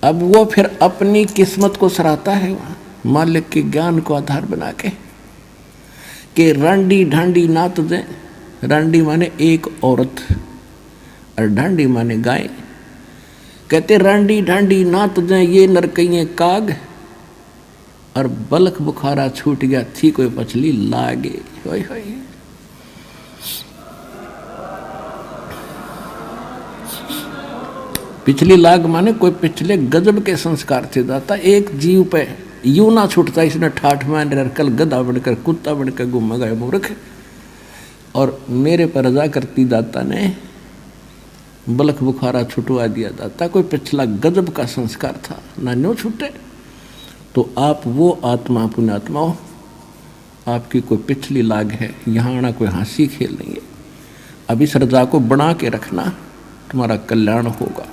अब वो फिर अपनी किस्मत को सराहता है वहाँ मालिक के ज्ञान को आधार बना के कि रांडी ढांडी नात दे। रांडी माने एक औरत और ढांडी माने गाय। कहते रांडी ढांडी नात दे ये नरकइये काग और बलख बुखारा छूट गया थी कोई पछली लागे। होय होय। पिछली लाग माने कोई पिछले गजब के संस्कार थे दाता। एक जीव पे यूं ना छूटता इसने ठाठ मान रहा कल गधा बनकर कुत्ता बनकर घूम गए मूर्ख। और मेरे पर रजा करती दाता ने बलख बुखारा छुटवा दिया दाता। कोई पिछला गजब का संस्कार था ना न्यों छूटे। तो आप वो आत्मा पुण्यात्मा हो, आपकी कोई पिछली लाग है, यहाँ आना कोई हंसी खेल नहीं है। अब इस रजा को बना के रखना, तुम्हारा कल्याण होगा।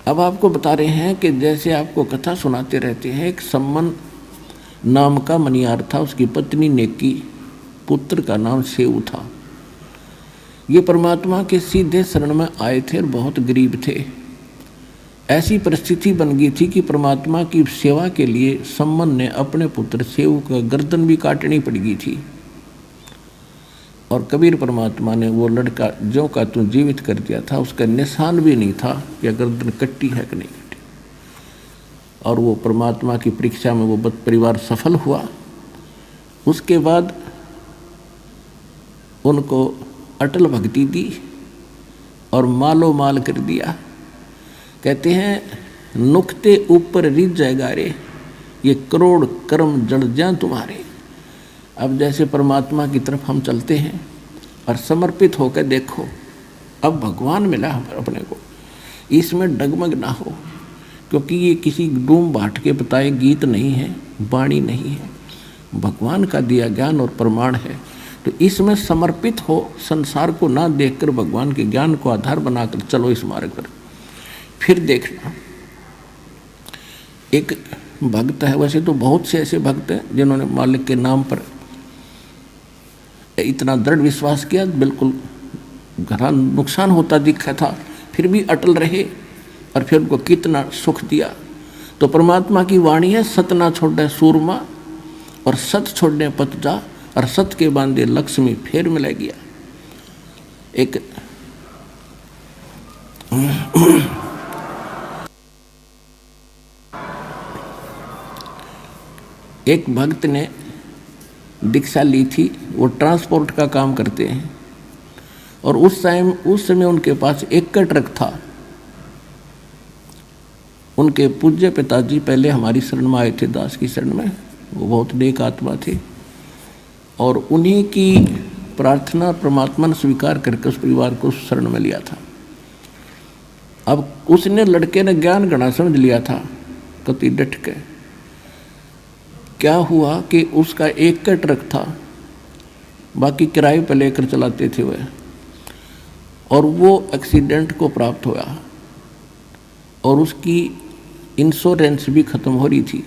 अब आपको बता रहे हैं कि जैसे आपको कथा सुनाते रहते हैं, एक सम्मन नाम का मनियार था, उसकी पत्नी नेकी, पुत्र का नाम सेऊ था। ये परमात्मा के सीधे शरण में आए थे और बहुत गरीब थे। ऐसी परिस्थिति बन गई थी कि परमात्मा की सेवा के लिए सम्मन ने अपने पुत्र सेऊ का गर्दन भी काटनी पड़ गई थी। और कबीर परमात्मा ने वो लड़का जो का तू जीवित कर दिया था, उसका निशान भी नहीं था कि गर्दन कट्टी है कि नहीं कट्टी। और वो परमात्मा की परीक्षा में वो परिवार सफल हुआ। उसके बाद उनको अटल भक्ति दी और मालो माल कर दिया। कहते हैं नुक्ते ऊपर रिझ जाएगा रे, ये करोड़ कर्म जड़ जाएं तुम्हारे। अब जैसे परमात्मा की तरफ हम चलते हैं और समर्पित होकर देखो, अब भगवान मिला अपने को, इसमें डगमग ना हो, क्योंकि ये किसी डूम बाट के बताए गीत नहीं है, वाणी नहीं है, भगवान का दिया ज्ञान और प्रमाण है। तो इसमें समर्पित हो, संसार को ना देखकर भगवान के ज्ञान को आधार बनाकर चलो इस मार्ग पर। फिर देखना, एक भक्त है, वैसे तो बहुत से ऐसे भक्त हैं जिन्होंने मालिक के नाम पर इतना दृढ़ विश्वास किया, बिल्कुल घना नुकसान होता दिखा था, फिर भी अटल रहे और फिर उनको कितना सुख दिया। तो परमात्मा की वाणी है, सत ना छोड़े सूरमा और सत छोड़ने पत जा, और सत के बांधे लक्ष्मी फेर मिला गया। एक भक्त ने दीक्षा ली थी, वो ट्रांसपोर्ट का काम करते हैं, और उस समय उनके पास एक का ट्रक था। उनके पूज्य पिताजी पहले हमारी शरण में आए थे, दास की शरण में, वो बहुत नेक आत्मा थे, और उन्हीं की प्रार्थना परमात्मा ने स्वीकार करके उस परिवार को शरण में लिया था। अब उसने लड़के ने ज्ञान गणा समझ लिया था कति डट के। क्या हुआ कि उसका एक का ट्रक था, बाकी किराए पर लेकर चलाते थे वह, और वो एक्सीडेंट को प्राप्त हुआ और उसकी इंश्योरेंस भी ख़त्म हो रही थी।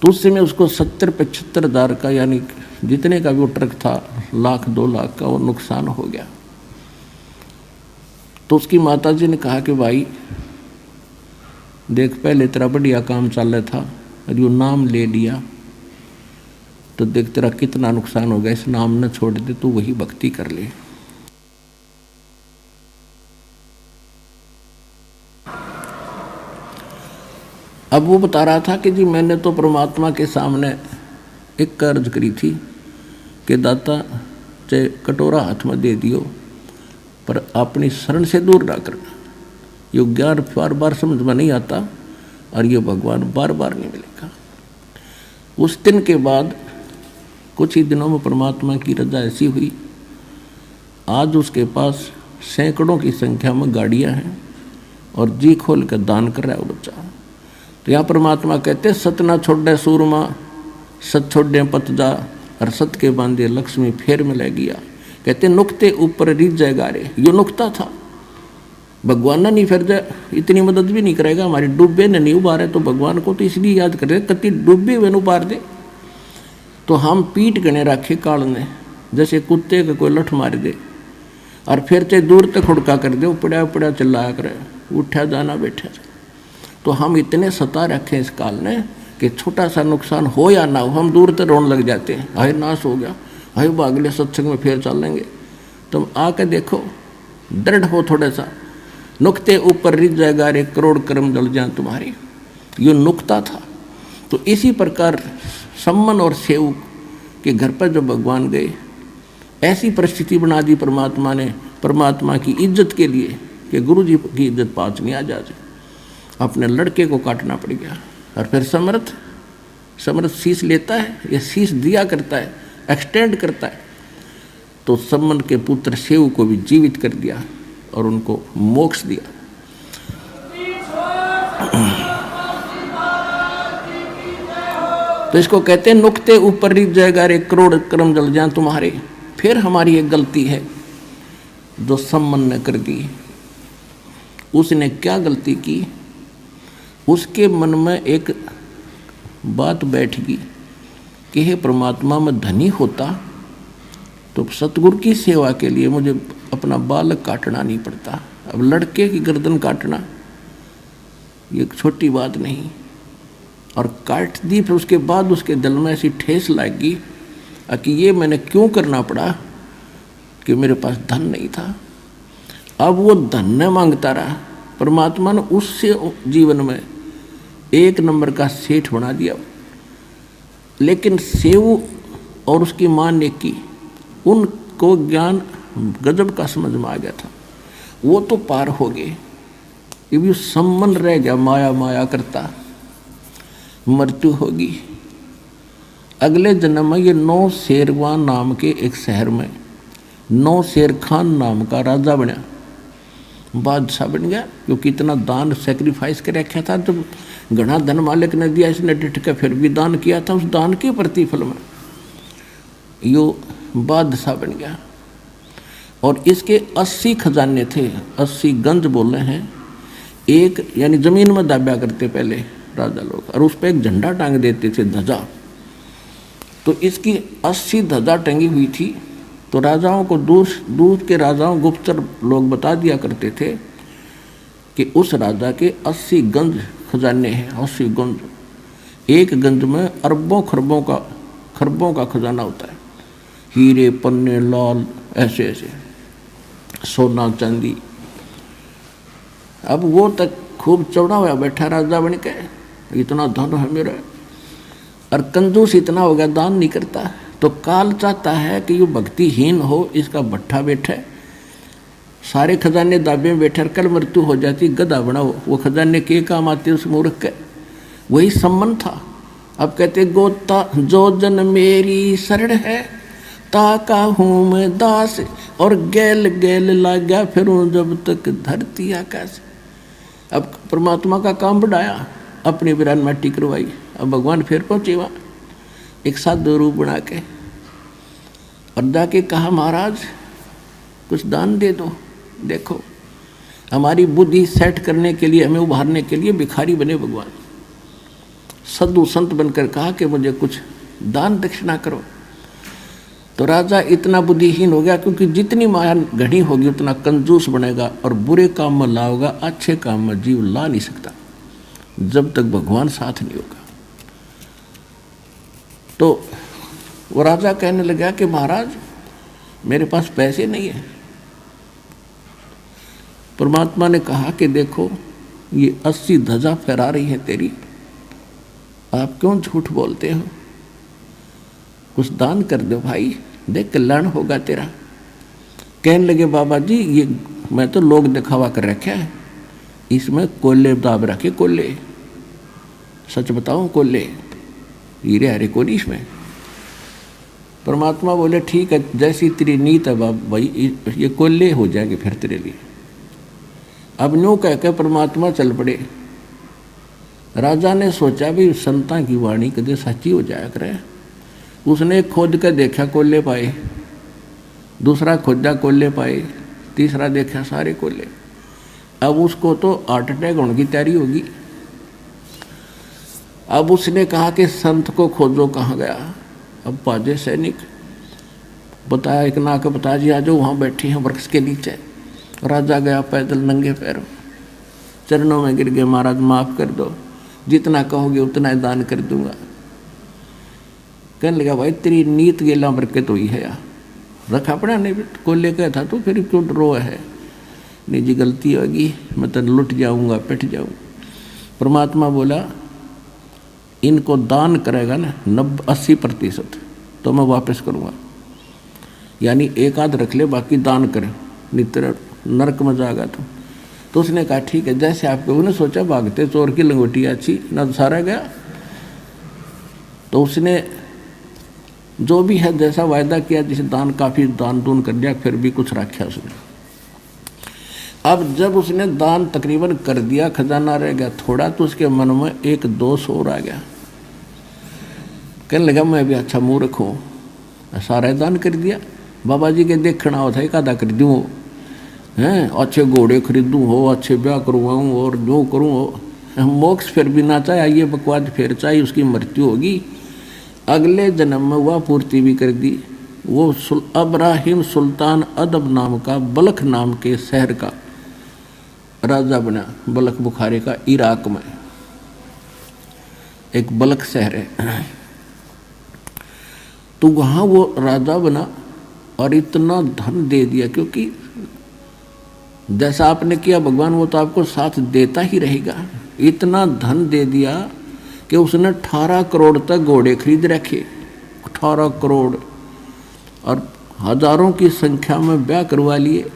तो उस समय उसको 70-75 हज़ार का, यानी जितने का भी वो ट्रक था, 1,00,000-2 लाख का वो नुकसान हो गया। तो उसकी माताजी ने कहा कि भाई देख, पहले तेरा बढ़िया काम चल रहा था और यो नाम ले लिया, तो देख तेरा कितना नुकसान हो गया, इस नाम न छोड़ दे, तू वही भक्ति कर ले। अब वो बता रहा था कि जी मैंने तो परमात्मा के सामने एक कर्ज करी थी कि दाता चाहे कटोरा हाथ में दे दियो, पर अपनी शरण से दूर ना करना। ये ज्ञान बार बार समझ में नहीं आता और ये भगवान बार बार नहीं मिलेगा। उस दिन के बाद कुछ ही दिनों में परमात्मा की रजा ऐसी हुई, आज उसके पास सैकड़ों की संख्या में गाड़ियां हैं और जी खोल कर दान कर रहा है वो बच्चा। तो यहाँ परमात्मा कहते सत ना छोड़े सूरमा, सत छोड़े पत जा, और सत के बांधे लक्ष्मी फेर में ले गया। कहते नुक्ते ऊपर रिझ जाएगा रे, यो नुक्ता था, भगवान ना नहीं फिर जाए, इतनी मदद भी नहीं करेगा, हमारी डूबे ने नहीं उबारे, तो भगवान को तो इसलिए याद कर रहे कति डूबे वे उबार दे। तो हम पीठ गणे रखे काल ने, जैसे कुत्ते के कोई लठ मार दे और फिर ते दूर तक हुड़का कर दे, उपड़ा उपड़ा चिल्लाया करे, उठा जाना बैठा जाना। तो हम इतने सता रखे इस काल ने कि छोटा सा नुकसान हो या ना हो हम दूर तक रोने लग जाते हैं, हाय नाश हो गया, हाय अगले सत्संग में फिर चलेंगे। तुम आके देखो, दृढ़ हो थोड़ा सा, नुक्ते ऊपर रिझ जाएगा रे करोड़ कर्म जल जाए तुम्हारी, ये नुक्ता था। तो इसी प्रकार सम्मन और सेव के घर पर जब भगवान गए, ऐसी परिस्थिति बना दी परमात्मा ने, परमात्मा की इज्जत के लिए कि गुरु जी की इज्जत पाँच नहीं आ जाए, अपने लड़के को काटना पड़ गया। और फिर समर्थ शीश लेता है, ये शीश दिया करता है, एक्सटेंड करता है। तो सम्मन के पुत्र सेव को भी जीवित कर दिया और उनको मोक्ष दिया। तो इसको कहते हैं नुक्ते ऊपर रिझ जाएगा रे करोड़ कर्म जल जाए तुम्हारे। फिर हमारी एक गलती है जो सम्मन ने कर दी। उसने क्या गलती की, उसके मन में एक बात बैठ गई कि हे परमात्मा, मैं धनी होता तो सतगुरु की सेवा के लिए मुझे अपना बालक काटना नहीं पड़ता। अब लड़के की गर्दन काटना ये छोटी बात नहीं। और काट दी, फिर उसके बाद उसके दिल में ऐसी ठेस लगी कि ये मैंने क्यों करना पड़ा, कि मेरे पास धन नहीं था। अब वो धन न मांगता रहा, परमात्मा ने उससे जीवन में एक नंबर का सेठ बना दिया। लेकिन सेव और उसकी मां ने की, उनको ज्ञान गजब का समझ में आ गया था, वो तो पार हो गए। ये भी सम्मन रह गया, माया माया करता, मृत्यु होगी। अगले जन्म में ये नौ शेरवान नाम के एक शहर में नौ शेर खान नाम का राजा बना, बादशाह बन गया, क्योंकि इतना दान सेक्रीफाइस कर रखा था। जब घना धन मालिक ने दिया, इसने डिट के फिर भी दान किया था, उस दान के प्रतिफल में यो बादशाह बन गया। और इसके 80 खजाने थे, 80 गंज बोले हैं। एक यानी जमीन में दाब्या करते पहले राजा लोग, और उस पर एक झंडा टांग देते थे, ध्वजा। तो इसकी 80 ध्वजा टंगी हुई थी। तो राजाओं को दूर के राजाओं, गुप्तचर लोग बता दिया करते थे कि उस राजा के 80 गंज खजाने हैं। 80 गंज, एक गंज में अरबों खरबों का खजाना होता है, हीरे पन्ने लाल ऐसे ऐसे, सोना चांदी। अब वो तक खूब चौड़ा हुआ बैठा राजा बन के, इतना धन है मेरा, और कंजूस इतना हो गया, दान नहीं करता। तो काल चाहता है कि ये भक्तिहीन हो, इसका भट्ठा बैठे, सारे खजाने दाबे में बैठे, कल मृत्यु हो जाती, गधा बनाओ। वो खजाने के काम आते उस मूर्ख के, वही सम्मन था। अब कहते गोता जो जन मेरी शरण है, ताका हूँ मैं दास, और गैल गैल लागा फिरूं जब तक धरती आकाश। अब परमात्मा का काम बढ़ाया, अपनी विरान माटी करवाई। अब भगवान फिर पहुंचे वहाँ एक साधु रूप बना के, और जाके कहा महाराज कुछ दान दे दो। देखो हमारी बुद्धि सेट करने के लिए, हमें उभारने के लिए भिखारी बने भगवान। साधु संत बनकर कहा कि मुझे कुछ दान दक्षिणा करो। तो राजा इतना बुद्धिहीन हो गया, क्योंकि जितनी माया घनी होगी उतना कंजूस बनेगा, और बुरे काम में लाओगा, अच्छे काम में जीव ला नहीं सकता जब तक भगवान साथ नहीं होगा। तो वो राजा कहने लगा कि महाराज मेरे पास पैसे नहीं है। परमात्मा ने कहा कि देखो ये 80 ध्वजा फहरा रही है तेरी, आप क्यों झूठ बोलते हो, कुछ दान कर दो भाई, देख कल्याण होगा तेरा। कहने लगे बाबा जी ये मैं तो लोग दिखावा कर रखा है, इसमें कोयले दाब रखे, कोयले, सच बताऊं कोयले, हीरे हरे कोई नहीं इसमें। परमात्मा बोले ठीक है, जैसी तेरी नीत है बाबा भाई, ये कोयले हो जाएंगे फिर तेरे लिए। अब न्यू कह के परमात्मा चल पड़े। राजा ने सोचा भी संतां की वाणी कदे सच्ची हो जाया करे। उसने खोद कर देखा कोयले पाए, दूसरा खोदा कोयले पाए, तीसरा देखा सारे कोयले। अब उसको तो हार्ट अटैक होने की तैयारी होगी। अब उसने कहा कि संत को खोजो कहाँ गया। अब पाजे सैनिक बताया, एक नाक बता जी आ जाओ, वहाँ बैठी हैं वृक्ष के नीचे। राजा गया पैदल नंगे पैरों, चरणों में गिर गए, महाराज माफ़ कर दो, जितना कहोगे उतना ही दान कर दूंगा। कहने लगा भाई तेरी नीत गेला बरकत हुई है यार, रखा पड़ा नहीं को लेकर था तो फिर क्यों रो है। नहीं जी गलती होगी, मैं तो लुट जाऊंगा, पिट जाऊंगा। परमात्मा बोला इनको दान करेगा ना 80% तो मैं वापस करूंगा, यानी एक आध रख ले बाकी दान करे, नहीं तेरा नरक में जाएगा तो उसने कहा ठीक है, जैसे आपके उन्होंने सोचा भागते चोर की लंगोटी अच्छी न सारा गया। तो उसने जो भी है जैसा वायदा किया, जिसे दान काफ़ी दान दून कर दिया, फिर भी कुछ रखा उसने। अब जब उसने दान तकरीबन कर दिया, खजाना रह गया थोड़ा, तो उसके मन में एक दोष और आ गया। कहने लगा मैं भी अच्छा मुँह रखूँ, सारा दान कर दिया, बाबा जी के देखना होता है, कादा कर दूँ हैं, अच्छे घोड़े खरीदूँ हो, अच्छे ब्याह करवाऊँ और जो करूँ हो, मोक्ष फिर भी ना चाहे, ये बकवाद फिर चाहे, उसकी मृत्यु होगी, अगले जन्म में वह पूर्ति भी कर दी। वो अब्राहिम सुल्तान अदब नाम का बलख नाम के शहर का राजा बना, बलख बुखारे का, इराक में एक बलख शहर है। तो वहाँ वो राजा बना और इतना धन दे दिया, क्योंकि जैसा आपने किया भगवान वो तो आपको साथ देता ही रहेगा। इतना धन दे दिया कि उसने 18 करोड़ तक घोड़े खरीद रखे, 18 करोड़, और हजारों की संख्या में ब्याह करवा लिए।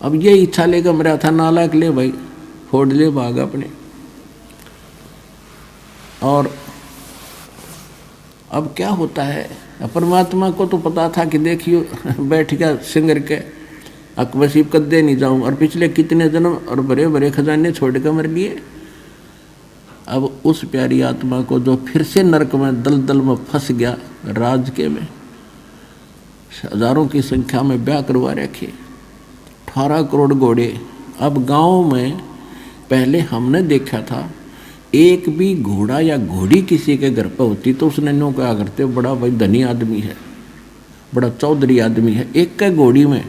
अब ये इच्छा लेकर मेरा था नालायक, ले भाई फोड़ ले भाग अपने। और अब क्या होता है, परमात्मा को तो पता था कि देखियो बैठ गया सिंगर के अकबसीब कदे नहीं जाऊं, और पिछले कितने जन्म और बड़े बड़े खजाने छोड़ कर मर लिए। अब उस प्यारी आत्मा को जो फिर से नरक में दलदल में फंस गया, राज के में हजारों की संख्या में ब्याह करवा रखे, 18 करोड़ घोड़े। अब गांव में पहले हमने देखा था, एक भी घोड़ा या घोड़ी किसी के घर पर होती तो उसने नो क्या करते, बड़ा भाई धनी आदमी है, बड़ा चौधरी आदमी है, एक का घोड़ी में।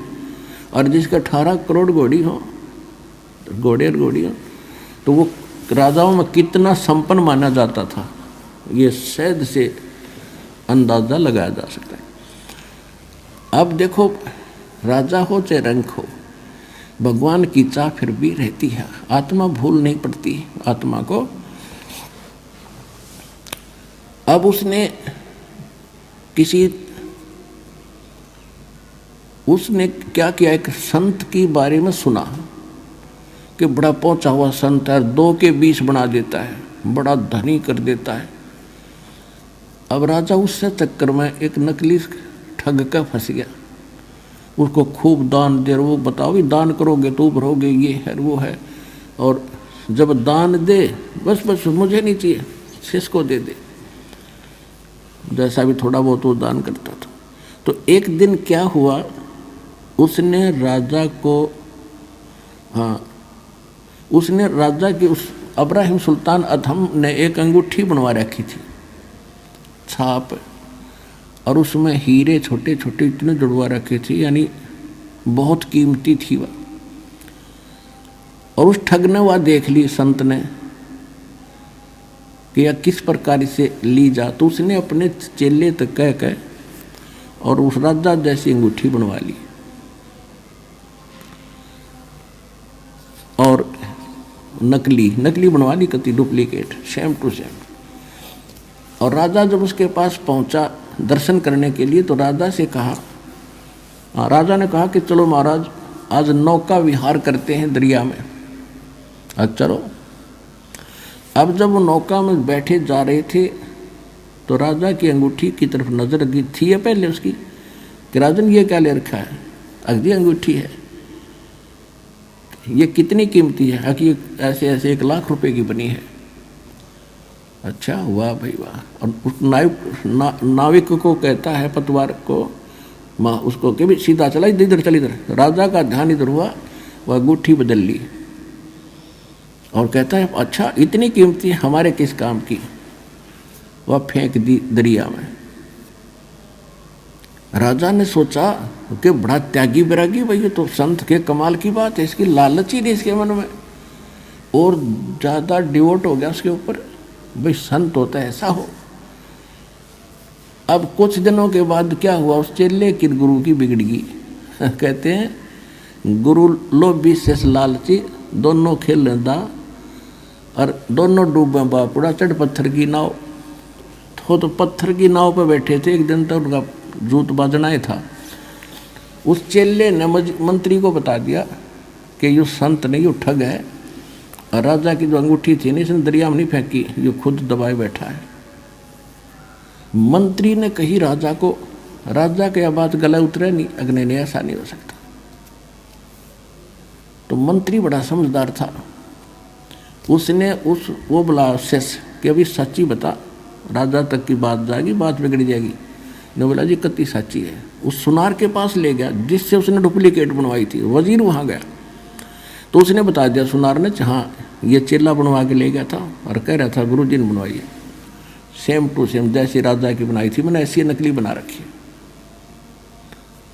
और जिसका 18 करोड़ घोड़ी हो, घोड़े और घोड़ी हो, तो वो राजाओं में कितना संपन्न माना जाता था, ये शायद से अंदाजा लगाया जा सकता है। अब देखो, राजा हो चाहे रंक हो, भगवान की चाह फिर भी रहती है, आत्मा भूल नहीं पड़ती आत्मा को। अब उसने क्या किया, एक संत के बारे में सुना कि बड़ा पहुंचा हुआ संत है, 2 के 20 बना देता है, बड़ा धनी कर देता है। अब राजा उससे चक्कर में एक नकली ठग का फंस गया, उसको खूब दान दे, वो बताओ भी दान करोगे तो भरोगे, ये है वो है, और जब दान दे बस मुझे नहीं चाहिए, किसको दे दे, जैसा भी थोड़ा बहुत वो दान करता था। तो एक दिन क्या हुआ, उसने राजा की उस अब्राहिम सुल्तान अधम ने एक अंगूठी बनवा रखी थी, छाप, और उसमें हीरे छोटे छोटे इतने जुड़वा रखे थे, यानी बहुत कीमती थी वह। और उस ठग ने वह देख ली संत ने कि यह किस प्रकार से ली जा, तो उसने अपने चेले तक कह और उस राजा जैसी अंगूठी बनवा ली। और नकली बनवा ली, कति डुप्लीकेट, सेम टू सेम। और राजा जब उसके पास पहुंचा दर्शन करने के लिए, तो राजा से कहा, राजा ने कहा कि चलो महाराज आज नौका विहार करते हैं दरिया में। आज चलो। अब जब वो नौका में बैठे जा रहे थे, तो राजा की अंगूठी की तरफ नजर गई थी है पहले उसकी कि राजन ये क्या ले रखा है, अगली अंगूठी है, ये कितनी कीमती है, कि ऐसे 1 लाख रुपए की बनी है। अच्छा, वाह भाई वाह। और उस नाविक को कहता है, पतवार को, माँ उसको कि भी सीधा चला, इधर चल इधर। राजा का ध्यान इधर हुआ, वह अंगूठी बदल ली और कहता है अच्छा इतनी कीमती हमारे किस काम की, वह फेंक दी दरिया में। राजा ने सोचा कि बड़ा त्यागी बैरागी भाई, ये तो संत के कमाल की बात है, इसकी लालच ही नहीं इसके मन में, और ज़्यादा डिवोट हो गया उसके ऊपर, भाई संत होता है ऐसा हो। अब कुछ दिनों के बाद क्या हुआ, उस चेले की गुरु की बिगड़ गई। कहते हैं गुरु लोभी शेष लालची दोनों खेल दा, और दोनों डूबे बापुड़ा चढ़ पत्थर की नाव। तो पत्थर की नाव पर बैठे थे, एक दिन तक उनका जूत बाजना ही था। उस चेले ने मंत्री को बता दिया कि यो संत नहीं, यो ठग है, और राजा की जो अंगूठी थी ना इसने दरिया में नहीं फेंकी, यो खुद दबाए बैठा है। मंत्री ने कही राजा को, राजा के यह बात गला उतरे नहीं, अग्नि ने ऐसा नहीं हो सकता। तो मंत्री बड़ा समझदार था, उसने वो बोला शेष कि अभी सच्ची बता, राजा तक की बात जाएगी, बात बिगड़ जाएगी। ने बोला जी कत्ती सच्ची है। उस सुनार के पास ले गया जिससे उसने डुप्लीकेट बनवाई थी, वजीर वहाँ गया तो उसने बता दिया सुनार ने, हाँ ये चेला बनवा के ले गया था और कह रहा था गुरु जी ने बनवाई है, सेम टू सेम जैसी राजा की बनाई थी मैंने ऐसी नकली बना रखी है।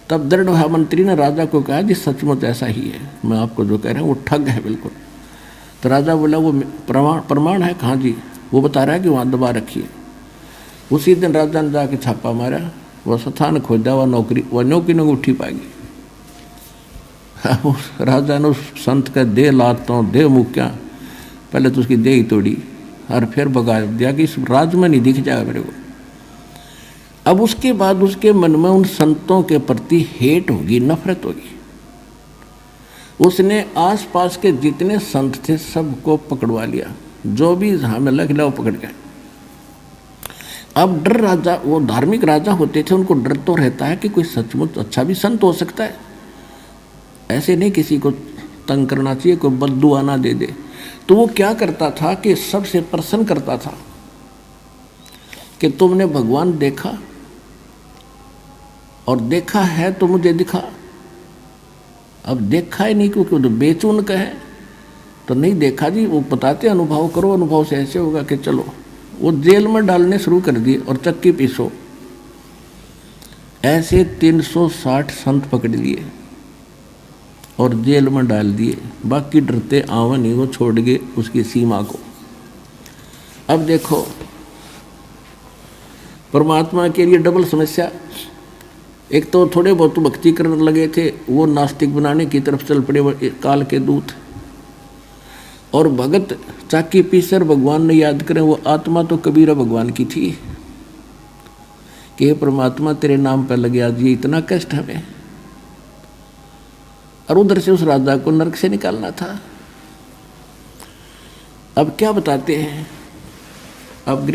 तब दृढ़ मंत्री ने राजा को कहा जी सचमुच ऐसा ही है, मैं आपको जो कह रहा हूँ वो ठग है बिल्कुल। तो राजा बोला वो प्रमाण है कहाँ जी, वो बता रहा है कि वहाँ दबा रखी है। उसी दिन राजा ने जाके छापा मारा, वह स्थान खोजा, वह नौकरी ने उठी पाएगी। राजा ने उस संत का देह लातों देह मुक्या, पहले तो उसकी देह ही तोड़ी और फिर भगा दिया कि इस राज में नहीं दिख जाएगा मेरे को। अब उसके बाद उसके मन में उन संतों के प्रति हेट होगी, नफरत होगी। उसने आसपास के जितने संत थे सबको पकड़वा लिया, जो भी जहाँ में लग वो पकड़ गया। अब डर, राजा वो धार्मिक राजा होते थे, उनको डर तो रहता है कि कोई सचमुच अच्छा भी संत हो सकता है, ऐसे नहीं किसी को तंग करना चाहिए, कोई बद्दुआ ना दे दे। तो वो क्या करता था कि सबसे प्रसन्न करता था कि तुमने भगवान देखा और देखा है तो मुझे दिखा। अब देखा ही नहीं क्योंकि तो बेचून का है तो नहीं देखा जी, वो बताते अनुभव करो, अनुभव से ऐसे होगा कि चलो। वो जेल में डालने शुरू कर दिए और चक्की पीसो। ऐसे 360 संत पकड़ लिए और जेल में डाल दिए, बाकी डरते आवन ही वो छोड़ गए उसकी सीमा को। अब देखो परमात्मा के लिए डबल समस्या, एक तो थोड़े बहुत भक्ति करने लगे थे, वो नास्तिक बनाने की तरफ चल पड़े काल के दूत, और भगत चाकी पीसर भगवान ने याद करें, वो आत्मा तो कबीरा भगवान की थी कि परमात्मा तेरे नाम पर लगे आज ये इतना कष्ट हमें, और उधर से उस राजा को नरक से निकालना था। अब क्या बताते हैं, अब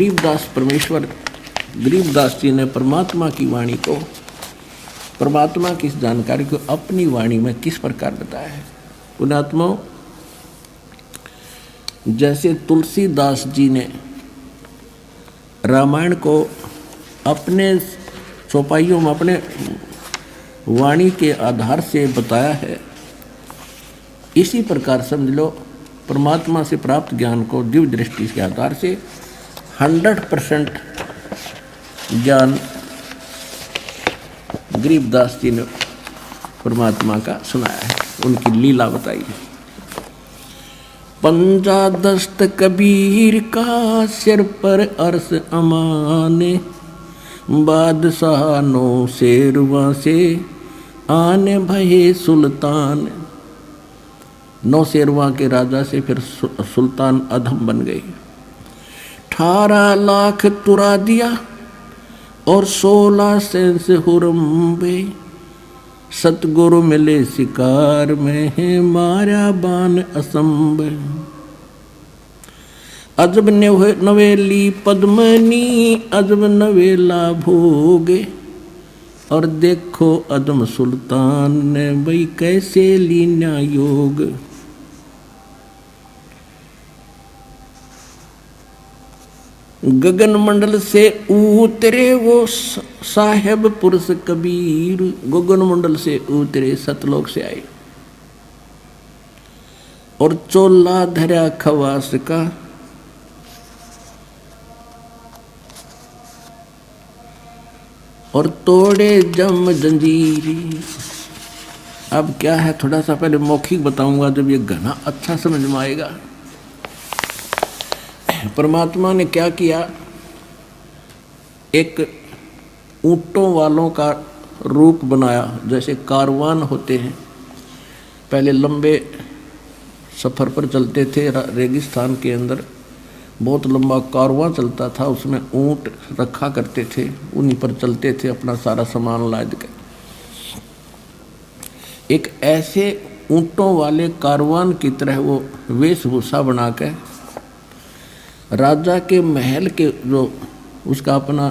गरीबदास जी ने परमात्मा की वाणी को, परमात्मा की इस जानकारी को अपनी वाणी में किस प्रकार बताया है। पुण्यात्माओं, जैसे तुलसीदास जी ने रामायण को अपने चौपाइयों में अपने वाणी के आधार से बताया है, इसी प्रकार समझ लो परमात्मा से प्राप्त ज्ञान को दिव्य दृष्टि के आधार से 100% ज्ञान गरीबदास जी ने परमात्मा का सुनाया है, उनकी लीला बताई है। पंजा दस्त कबीर का सिर पर अर्श अमाने, बादशाह नो शेरवा से आने भये सुल्तान। 9 शेरवा के राजा से फिर सुल्तान अधम बन गए। 18 लाख तुरा दिया और 16 सेंस हुरम्बे, सतगुरु मिले शिकार में है मारा बान असंभ। अजब नवेली पद्मनी अजब नवेला भोगे, और देखो अदम सुल्तान ने भाई कैसे लीना योग। गगन मंडल से उतरे वो साहेब पुरुष कबीर, गगन मंडल से उतरे सतलोक से आए और चोला धरा खवास का। और तोड़े जम जंजीर। अब क्या है, थोड़ा सा पहले मौखिक बताऊंगा, जब ये घना अच्छा समझ में आएगा। परमात्मा ने क्या किया, एक ऊंटों वालों का रूप बनाया। जैसे कारवान होते हैं, पहले लंबे सफ़र पर चलते थे रेगिस्तान के अंदर, बहुत लंबा कारवां चलता था, उसमें ऊंट रखा करते थे, उन्हीं पर चलते थे अपना सारा सामान लाद के। एक ऐसे ऊंटों वाले कारवान की तरह वो वेशभूषा बना के राजा के महल के जो उसका अपना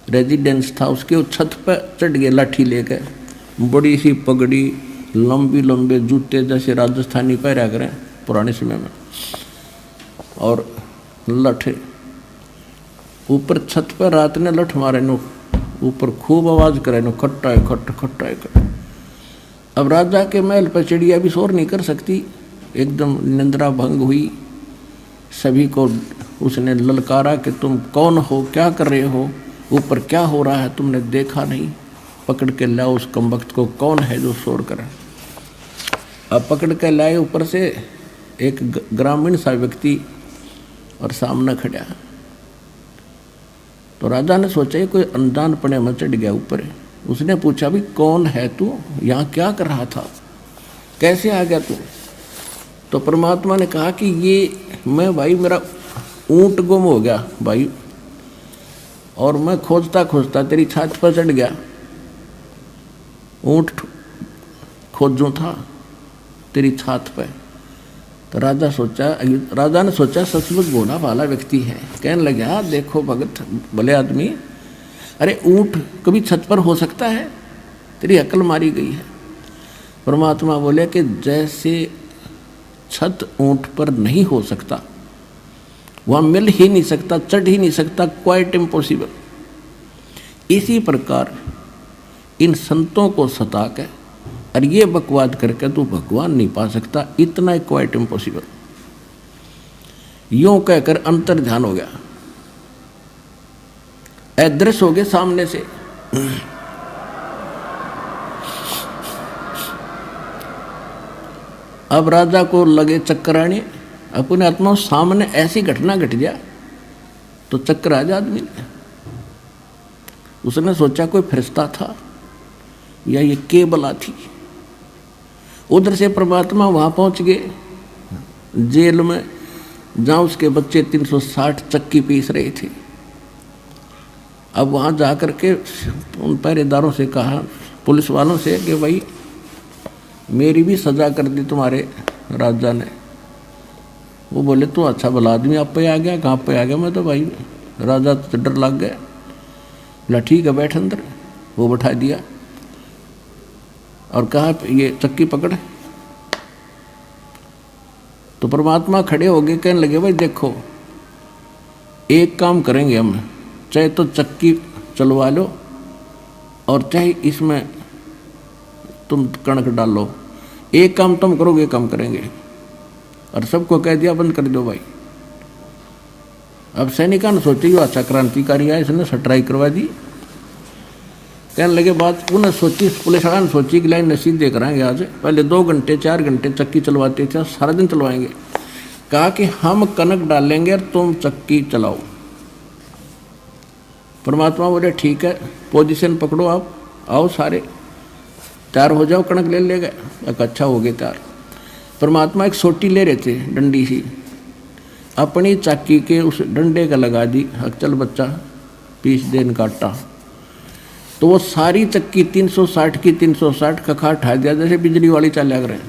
रेजिडेंस था, उसके छत पर चढ़ गए लाठी लेकर, बड़ी सी पगड़ी, लंबी लंबे जूते जैसे राजस्थानी पहरा करें पुराने समय में, और लठ ऊपर छत पर रात ने लठ मारे नो, ऊपर खूब आवाज करे नो, खट्टा है खट, खट्टा है खट। अब राजा के महल पर चिड़िया भी शोर नहीं कर सकती, एकदम निंद्रा भंग हुई। सभी को उसने ललकारा कि तुम कौन हो, क्या कर रहे हो, ऊपर क्या हो रहा है, तुमने देखा नहीं, पकड़ के लाओ उस कमबख्त को, कौन है जो शोर करे। अब पकड़ के लाए ऊपर से एक ग्रामीण सा व्यक्ति, और सामने खड़ा। तो राजा ने सोचा ये कोई अनजान पने में चढ़ गया ऊपर। उसने पूछा भी कौन है तू, यहाँ क्या कर रहा था, कैसे आ गया तू। तो परमात्मा ने कहा कि ये मैं भाई, मेरा ऊंट गुम हो गया भाई, और मैं खोजता खोजता तेरी छात पर चढ़ गया, ऊंट खोजूं था तेरी छात पर। तो राजा ने सोचा सचमुच भोला भाला व्यक्ति है। कहने लगा देखो भगत भले आदमी, अरे ऊंट कभी छत पर हो सकता है, तेरी अकल मारी गई है। परमात्मा बोले कि जैसे छत ऊंट पर नहीं हो सकता, वहाँ मिल ही नहीं सकता, चढ़ ही नहीं सकता, क्वाइट इम्पॉसिबल, इसी प्रकार इन संतों को सता के और ये बकवाद करके तू भगवान नहीं पा सकता, इतना क्वाइट इम्पॉसिबल। यूं कहकर अंतर ध्यान हो गया, अदृश्य हो गए सामने से। अब राजा को लगे चक्कर आने, अपने आत्मा सामने ऐसी घटना घट गया तो चक्कर आ जा आदमी ने। उसने सोचा कोई फरिश्ता था या ये केबला थी। उधर से परमात्मा वहां पहुंच गए जेल में, जहां उसके बच्चे 360 चक्की पीस रहे थे। अब वहां जाकर के उन पहरेदारों से कहा, पुलिस वालों से, कि भाई मेरी भी सजा कर दी तुम्हारे राजा ने। वो बोले तू अच्छा भला आदमी, आप पे आ गया, कहाँ पे आ गया। मैं तो भाई राजा तो डर लग गया। बोला ठीक है बैठ अंदर। वो बैठा दिया और कहा ये चक्की पकड़। तो परमात्मा खड़े हो गए, कहने लगे भाई देखो एक काम करेंगे हम, चाहे तो चक्की चलवा लो और चाहे इसमें तुम कणक डालो, एक काम तुम करोगे काम करेंगे। और सबको कह दिया बंद कर दो भाई। अब सैनिकों ने सोची अच्छा क्रांतिकारी है, इसने सट्राई करवा दी। कहने लगे बात उन्हें सोची, पुलिस वाला ने सोची कि लाइन नसीब दे कराएंगे आज, पहले 2 घंटे 4 घंटे चक्की चलवाते थे, सारा दिन चलवाएंगे। कहा कि हम कनक डालेंगे और तुम चक्की चलाओ। परमात्मा बोले ठीक है पोजीशन पकड़ो, आप आओ सारे तैयार हो जाओ, कणक ले गए। अच्छा हो गए तैयार। परमात्मा एक सोटी ले रहे थे डंडी सी, अपनी चाकी के उस डंडे का लगा दी, चल बच्चा पीस देन काटा। तो वो सारी चक्की 360 की 360 कखा उठा दिया जैसे बिजली वाली चाल्या करें।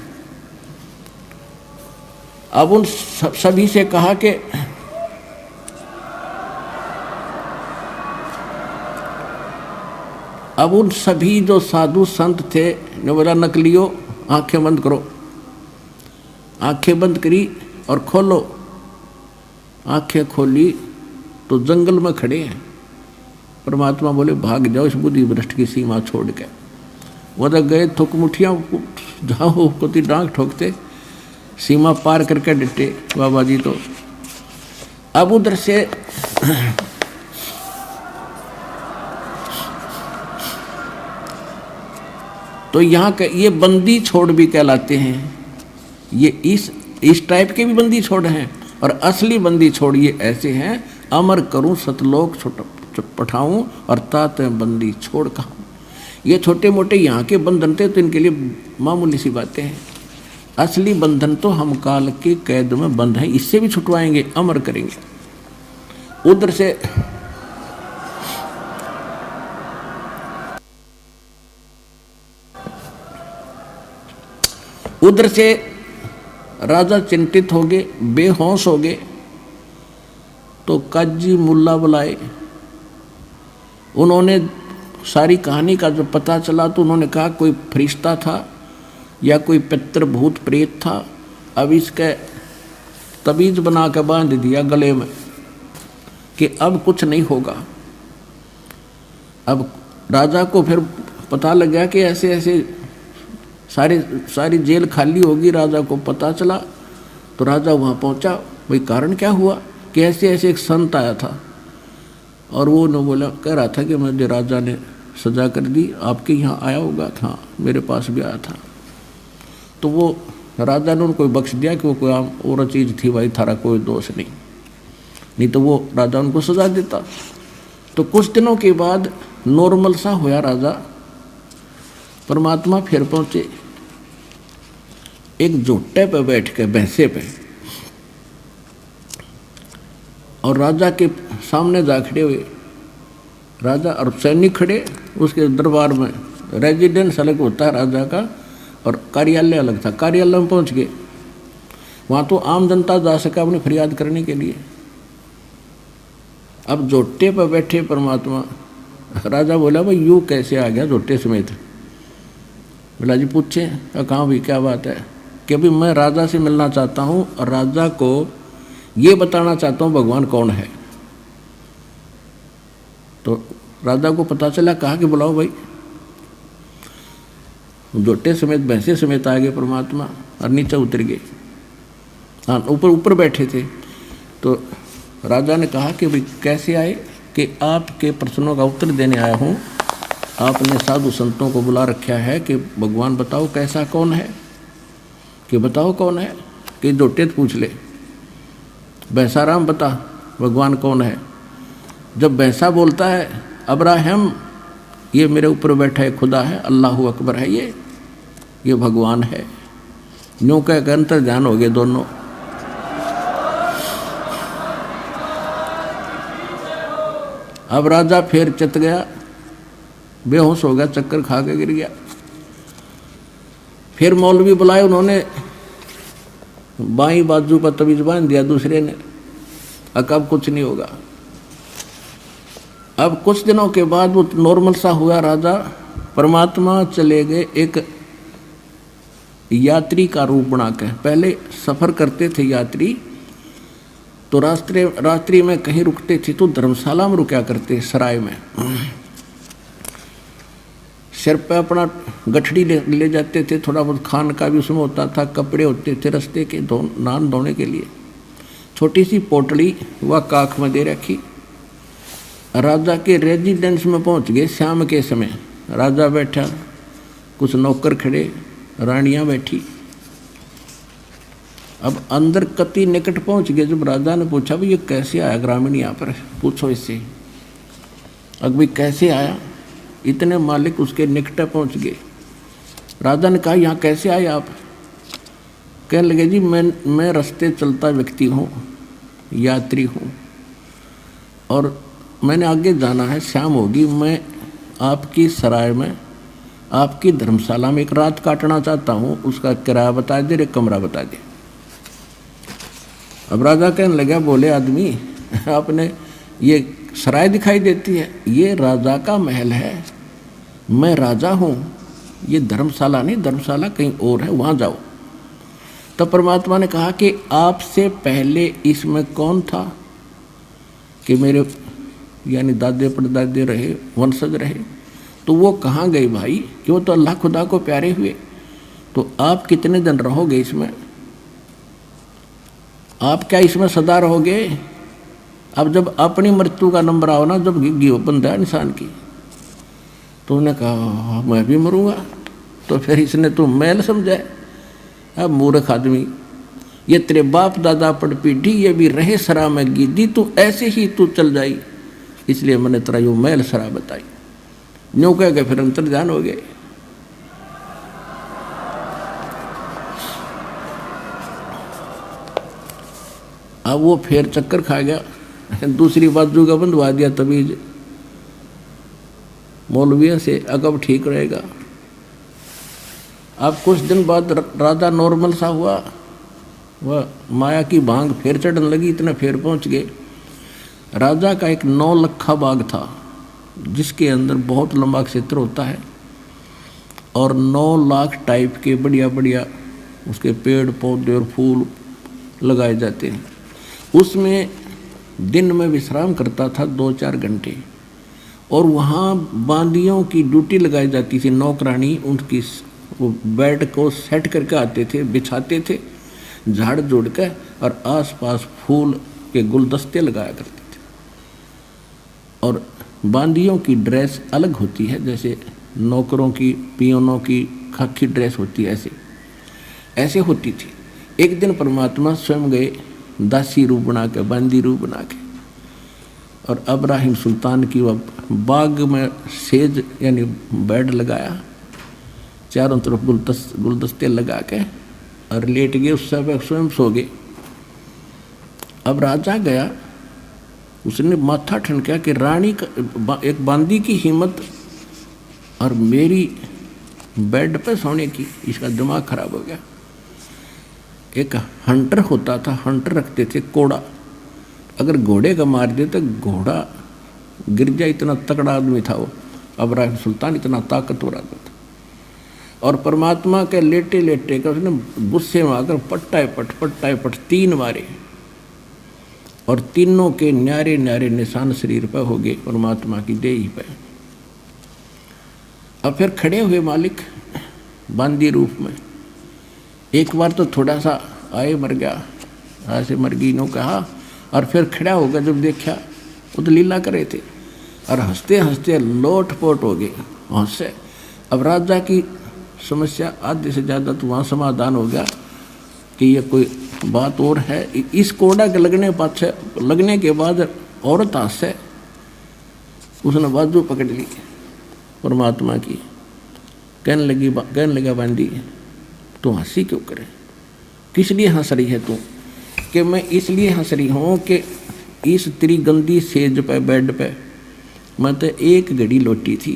अब उन सभी से कहा कि अब उन सभी जो साधु संत थे ने बोला नकलियो आंखें बंद करो। आंखें बंद करी और खोलो। आंखें खोली तो जंगल में खड़े हैं। परमात्मा बोले भाग जाओ इस बुद्धि भ्रष्ट की सीमा छोड़ के। वो तो गए थुक मुठियाँ जाओ को डांग ठोकते, सीमा पार करके डटे बाबा जी। तो अब उधर से तो यहाँ के ये बंदी छोड़ भी कहलाते हैं। ये इस टाइप के भी बंदी छोड़ हैं, और असली बंदी छोड़ ये ऐसे हैं, अमर करूं सतलोक पठाऊं और तात बंदी छोड़ कहूं। ये छोटे मोटे यहाँ के बंधन थे तो इनके लिए मामूली सी बातें हैं। असली बंधन तो हम काल के कैद में बंद हैं, इससे भी छुटवाएंगे, अमर करेंगे। उधर से राजा चिंतित हो गए, बेहोश हो गए, तो काजी मुल्ला बुलाए। उन्होंने सारी कहानी का जब पता चला तो उन्होंने कहा कोई फरिश्ता था या कोई पितृ भूत प्रेत था। अब इसके तबीज बना के बांध दिया गले में कि अब कुछ नहीं होगा। अब राजा को फिर पता लग गया कि ऐसे ऐसे सारी जेल खाली होगी। राजा को पता चला तो राजा वहाँ पहुँचा। भाई कारण क्या हुआ कि ऐसे ऐसे एक संत आया था और वो न बोला, कह रहा था कि मुझे राजा ने सजा कर दी, आपके यहाँ आया होगा। हाँ, मेरे पास भी आया था। तो वो राजा ने उनको बख्श दिया कि वो कोई आम और चीज़ थी, भाई थारा कोई दोष नहीं तो वो राजा उनको सजा देता। तो कुछ दिनों के बाद नॉर्मल सा होया राजा। परमात्मा फिर पहुँचे, एक झोटे पे बैठ के भैंसे पे, और राजा के सामने जा खड़े हुए। राजा और सैनिक खड़े, उसके दरबार में रेजिडेंस अलग होता है राजा का और कार्यालय अलग था। कार्यालय में पहुंच गए, वहाँ तो आम जनता जा सका अपनी फरियाद करने के लिए। अब झोटे पर बैठे परमात्मा, राजा बोला भाई यूँ कैसे आ गया झोटे समेत? बोला जी पूछे। कहाँ भी क्या बात है? कि अभी मैं राजा से मिलना चाहता हूँ और राजा को ये बताना चाहता हूँ भगवान कौन है। तो राजा को पता चला, कहा कि बुलाओ भाई। जोटे समेत भैंसे समेत आ गए परमात्मा और नीचे उतर गए। हाँ, ऊपर बैठे थे। तो राजा ने कहा कि भाई कैसे आए? कि आपके प्रश्नों का उत्तर देने आया हूँ। आपने साधु संतों को बुला रखा है कि भगवान बताओ कैसा कौन है, कि बताओ कौन है। कि जोटे पूछ ले, भैंसाराम बता भगवान कौन है। जब भैंसा बोलता है अब्राहम, ये मेरे ऊपर बैठा है खुदा है, अल्लाहु अकबर है, ये भगवान है। यूँ कह अंतर ध्यान हो गए दोनों। अब राजा फिर चित गया, बेहोश हो गया, चक्कर खा के गिर गया। फिर मौलवी बुलाए, उन्होंने बाईं बाजू पर तवीज बांध दिया दूसरे ने। अब कुछ नहीं होगा। अब कुछ दिनों के बाद वो नॉर्मल सा हुआ राजा। परमात्मा चले गए एक यात्री का रूप बना के। पहले सफ़र करते थे यात्री, तो रात्रि में कहीं रुकते थे तो धर्मशाला में रुका करते, सराय में। सिर पे अपना गठड़ी ले जाते थे, थोड़ा बहुत खान का भी उसमें होता था, कपड़े होते थे रास्ते के नान धोने के लिए। छोटी सी पोटली वह काख में दे रखी। राजा के रेजिडेंस में पहुंच गए शाम के समय। राजा बैठा, कुछ नौकर खड़े, रानियां बैठी। अब अंदर कति निकट पहुंच गए। जब राजा ने पूछा भाई ये कैसे आया ग्रामीण यहाँ पर, पूछो इससे। अब भाई कैसे आया? इतने मालिक उसके निकट पहुंच गए। राजा ने कहा यहाँ कैसे आए आप? कहने लगे जी मैं रास्ते चलता व्यक्ति हूँ, यात्री हूँ, और मैंने आगे जाना है, शाम होगी। मैं आपकी सराय में, आपकी धर्मशाला में एक रात काटना चाहता हूँ। उसका किराया बता दे, एक कमरा बता दे। अब राजा कहने लगा, बोले आदमी आपने ये सराय दिखाई देती है, ये राजा का महल है, मैं राजा हूँ, ये धर्मशाला नहीं, धर्मशाला कहीं और है, वहाँ जाओ। तब परमात्मा ने कहा कि आपसे पहले इसमें कौन था? कि मेरे यानी दादे परदादे रहे, वंशज रहे। तो वो कहाँ गए भाई? कि वो तो अल्लाह खुदा को प्यारे हुए। तो आप कितने दिन रहोगे इसमें? आप क्या इसमें सदा रहोगे? अब जब अपनी मृत्यु का नंबर आओ ना, जब गिव बंदा है इंसान की, तो उन्होंने कहा मैं भी मरूंगा। तो फिर इसने तो मैल समझा है। अब मूर्ख आदमी, ये तेरे बाप दादा पड़ पीढ़ी ये भी रहे सरा में गिद्दी, तू ऐसे ही तू चल जाई, इसलिए मैंने तेरा यो मैल सरा बताई। न्यू कह के फिर अंतर्ध्यान हो गए। अब वो फिर चक्कर खा गया, दूसरी बाजू का बंधवा दिया तबीज मौलविया से, अकब ठीक रहेगा। अब कुछ दिन बाद राजा नॉर्मल सा हुआ, वह माया की भांग फिर चढ़ने लगी, इतना फिर पहुंच गए। राजा का एक 9 लखा बाग था, जिसके अंदर बहुत लंबा क्षेत्र होता है और 9 लाख टाइप के बढ़िया बढ़िया उसके पेड़ पौधे और फूल लगाए जाते हैं। उसमें दिन में विश्राम करता था 2-4 घंटे, और वहाँ बांदियों की ड्यूटी लगाई जाती थी। नौकरानी उनकी वो बेड को सेट करके आते थे, बिछाते थे झाड़ जोड़ कर, और आसपास फूल के गुलदस्ते लगाया करते थे। और बांदियों की ड्रेस अलग होती है, जैसे नौकरों की पियोनों की खाकी ड्रेस होती है, ऐसे होती थी। एक दिन परमात्मा स्वयं गए दासी रूप बना के, बांदी रूप बना के, और अब्राहिम सुल्तान की वह बाग में सेज यानी बेड लगाया, चारों तरफ गुलदस्ते लगा के, और लेट गए, उस समय स्वयं सो गए। अब राजा गया, उसने माथा ठनका कि रानी का एक बांदी की हिम्मत और मेरी बेड पे सोने की, इसका दिमाग खराब हो गया। एक हंटर होता था, हंटर रखते थे कोड़ा, अगर घोड़े का मार दे तो घोड़ा गिर जाए, इतना तगड़ा आदमी था वो अब्राहिम सुल्तान, इतना ताकतवर आदमी था। और परमात्मा के लेटे लेटे का उसने गुस्से में आकर पट्टाए पट 3 मारे, और तीनों के न्यारे न्यारे निशान शरीर पर हो गए, परमात्मा की देही पे। अब फिर खड़े हुए मालिक बांदी रूप में, एक बार तो थोड़ा सा आए मर गया, ऐसे मर गई नो कहा, और फिर खड़ा होगा जब देखा वो तो लीला करे थे, और हंसते हंसते लोट पोट हो गए हंसे। अब राजा की समस्या आधे से ज़्यादा तो वहाँ समाधान हो गया कि ये कोई बात और है। इस कोड़ा के लगने के बाद औरत हंसे, उसने बाजू पकड़ ली परमात्मा की, कहने लगा बांदी तू हंसी क्यों करे, किस लिए हंस रही है तू? कि मैं इसलिए हंस रही हूँ कि इस तेरी गंदी सेज पे बेड पे मैं तो एक घड़ी लौटी थी,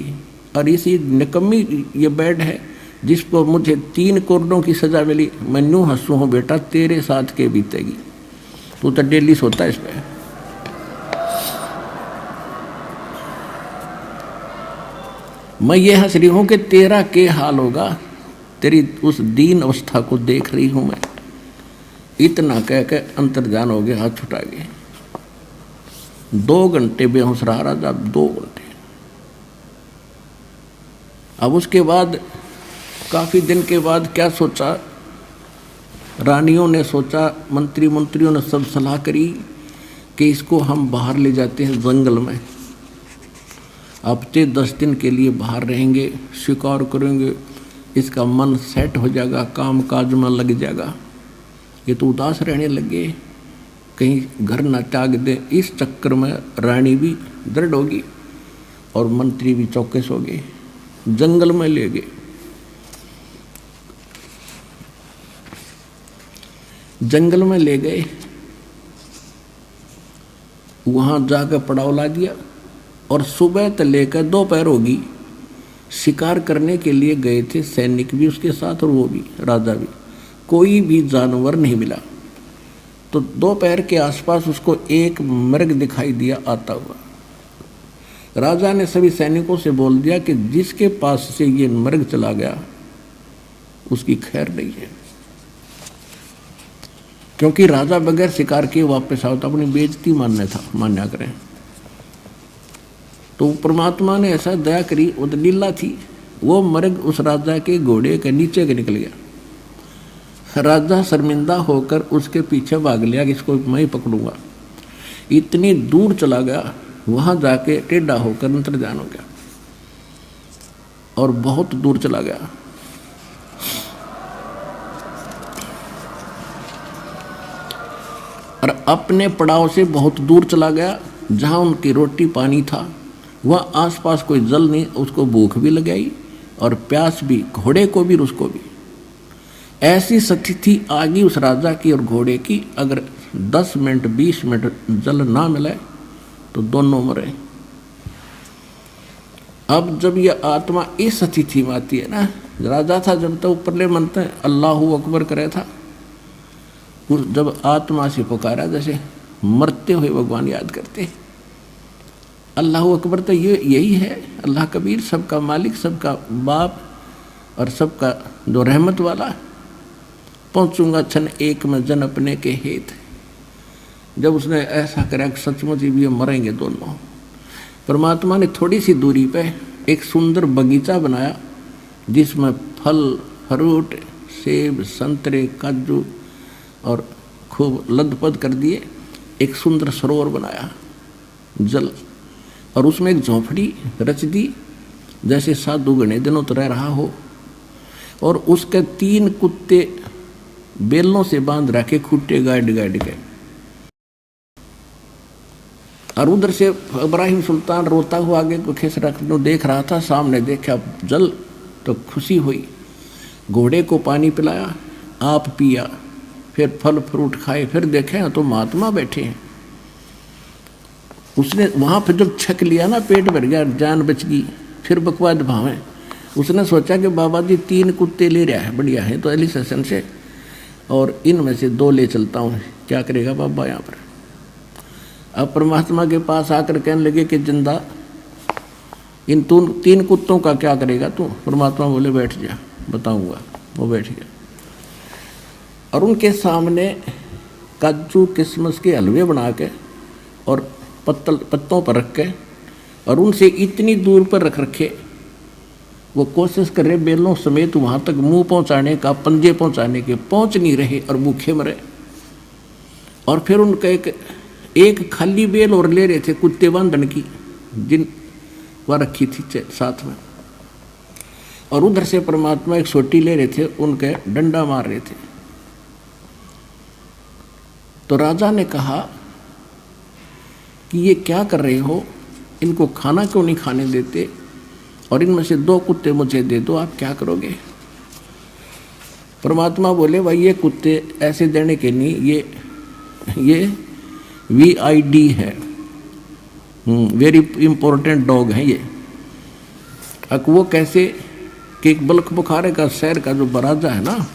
और इसी निकम्मी ये बेड है जिसको मुझे 3 कोरडों की सजा मिली। मैं यूँ हंसू हूँ बेटा, तेरे साथ के बीतेगी, तू तो डेली सोता है इस पे। मैं ये हंस रही हूँ कि तेरा क्या हाल होगा, तेरी उस दीन अवस्था को देख रही हूँ मैं। इतना कह के अंतर्ध्यान हो गया, हाथ छुटा गए। 2 घंटे बेहोश रहा राजा, 2 घंटे। अब उसके बाद काफ़ी दिन के बाद क्या सोचा, रानियों ने सोचा, मंत्रियों ने सब सलाह करी कि इसको हम बाहर ले जाते हैं जंगल में, हफ्ते 10 दिन के लिए बाहर रहेंगे, शिकार करेंगे, इसका मन सेट हो जाएगा, काम काज में लग जाएगा। ये तो उदास रहने लगे, कहीं घर ना त्याग दे। इस चक्कर में रानी भी दृढ़ होगी और मंत्री भी चौकस हो गए, जंगल में ले गए। जंगल में ले गए, वहाँ जाकर पड़ाव ला दिया, और सुबह से लेकर दोपहर होगी शिकार करने के लिए गए थे सैनिक भी उसके साथ, और वो भी राजा भी। कोई भी जानवर नहीं मिला। तो दोपहर के आसपास उसको एक मृग दिखाई दिया आता हुआ। राजा ने सभी सैनिकों से बोल दिया कि जिसके पास से ये मृग चला गया उसकी खैर नहीं है, क्योंकि राजा बगैर शिकार किए वापस आओ तो अपनी बेइज्जती मान्या करें। तो परमात्मा ने ऐसा दया करी, वो तो लीला थी, वो मृग उस राजा के घोड़े के नीचे के निकल गया। राजा शर्मिंदा होकर उसके पीछे भाग लिया कि इसको मैं ही पकड़ूंगा। इतनी दूर चला गया, वहां जाके टेढ़ा होकर अंतर्ध्यान हो गया, और बहुत दूर चला गया। और अपने पड़ाव से बहुत दूर चला गया जहाँ उनकी रोटी पानी था। वह आसपास कोई जल नहीं, उसको भूख भी लगाई और प्यास भी, घोड़े को भी उसको भी। ऐसी स्थिति आ गई उस राजा की और घोड़े की, अगर 10 मिनट 20 मिनट जल ना मिले तो दोनों मरे। अब जब यह आत्मा इस स्थिति में आती है ना, राजा था जब तक ऊपरले मनते अल्लाहू अकबर करे था, उस जब आत्मा से पुकारा जैसे मरते हुए भगवान याद करते, अल्लाहू अकबर तो ये यही है, अल्लाह कबीर, सबका मालिक, सबका बाप और सबका जो रहमत वाला। पहुँचूंगा क्षण एक में जन अपने के हेत। जब उसने ऐसा करा कि सचमुच भी ये मरेंगे दोनों, परमात्मा ने थोड़ी सी दूरी पे एक सुंदर बगीचा बनाया जिसमें फल फ्रूट, सेब, संतरे, काजू और खूब लदपद कर दिए। एक सुंदर सरोवर बनाया जल, और उसमें एक झोंपड़ी रच दी जैसे साधु घने दिनों तो रह रहा हो। और उसके 3 कुत्ते बेलों से बांध रखे, खूटे गाड़ गाड़ के। और उधर से इब्राहिम सुल्तान रोता हुआ आगे को खिस रखने देख रहा था। सामने देखा जल तो खुशी हुई, घोड़े को पानी पिलाया, आप पिया, फिर फल फ्रूट खाए, फिर देखे तो महात्मा बैठे हैं। उसने वहाँ पर जब छक लिया ना, पेट भर गया, जान बच गई, फिर बकवाद भावें। उसने सोचा कि बाबा जी 3 कुत्ते ले रहा है, बढ़िया है तो एली सेशन से, और इनमें से 2 ले चलता हूँ। क्या करेगा बाबा यहाँ पर? अब परमात्मा के पास आकर कहने लगे कि जिंदा इन 3 कुत्तों का क्या करेगा तू? परमात्मा बोले बैठ जा, बताऊंगा। वो बैठ गया और उनके सामने काजू किशमिश के हलवे बना के और पत्तों पर रख के और उनसे इतनी दूर पर रख रखे, वो कोशिश कर रहे बेलों समेत वहाँ तक मुंह पहुँचाने का, पंजे पहुँचाने के, पहुँच नहीं रहे और भूखे मरे। और फिर उनका एक खाली बेल और ले रहे थे कुत्ते बांधन की, जिन वह रखी थी साथ में, और उधर से परमात्मा एक सोटी ले रहे थे, उनके डंडा मार रहे थे। तो राजा ने कहा कि ये क्या कर रहे हो, इनको खाना क्यों नहीं खाने देते, और इनमें से 2 कुत्ते मुझे दे दो, आप क्या करोगे? परमात्मा बोले भाई ये कुत्ते ऐसे देने के नहीं, ये VID है, वेरी इंपॉर्टेंट डॉग है ये। अब वो कैसे कि एक बल्ख बुखारे का शहर का जो राजा है ना,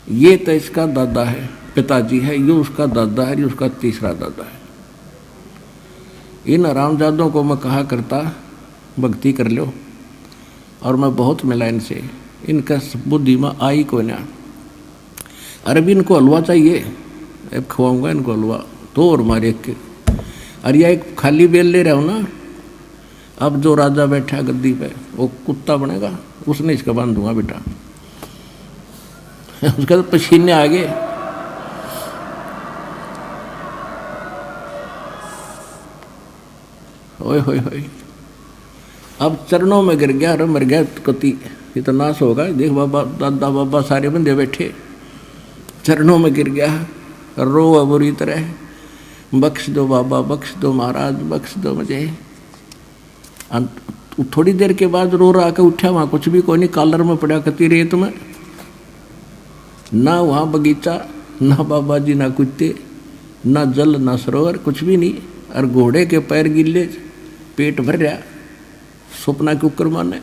ये तो इसका दादा है, पिताजी है, ये उसका दादा है, ये उसका तीसरा दादा है। इन हरामजादों को मैं कहा करता भक्ति कर लो, और मैं बहुत मिला इनसे, इनका बुद्धि में आई को ना। अरे भी इनको हलवा चाहिए, अब खवाऊंगा इनको हलवा, तो और मारे के। अरे यह एक खाली बेल ले रहा हूँ ना, अब जो राजा बैठा गद्दी पे वो कुत्ता बनेगा, उसने इसका बांध दूंगा बेटा। उसका तो पसीने आ गए। ओए होए होए, अब चरणों में गिर गया, अरे मर गया कति, ये तो नाश होगा। देख बाबा, दादा बाबा सारे बंदे बैठे, चरणों में गिर गया, रो बुरी तरह, बख्श दो बाबा, बख्श दो महाराज, बख्श दो मुझे। थोड़ी देर के बाद रो रहा के उठा, वहाँ कुछ भी कोई नहीं, कॉलर में पड़ा कती रेत में, ना वहाँ बगीचा, ना बाबा जी, ना कुत्ते, ना जल, ना सरोवर, कुछ भी नहीं। और घोड़े के पैर गिले, पेट भर रहा, सपना के ऊपर माने।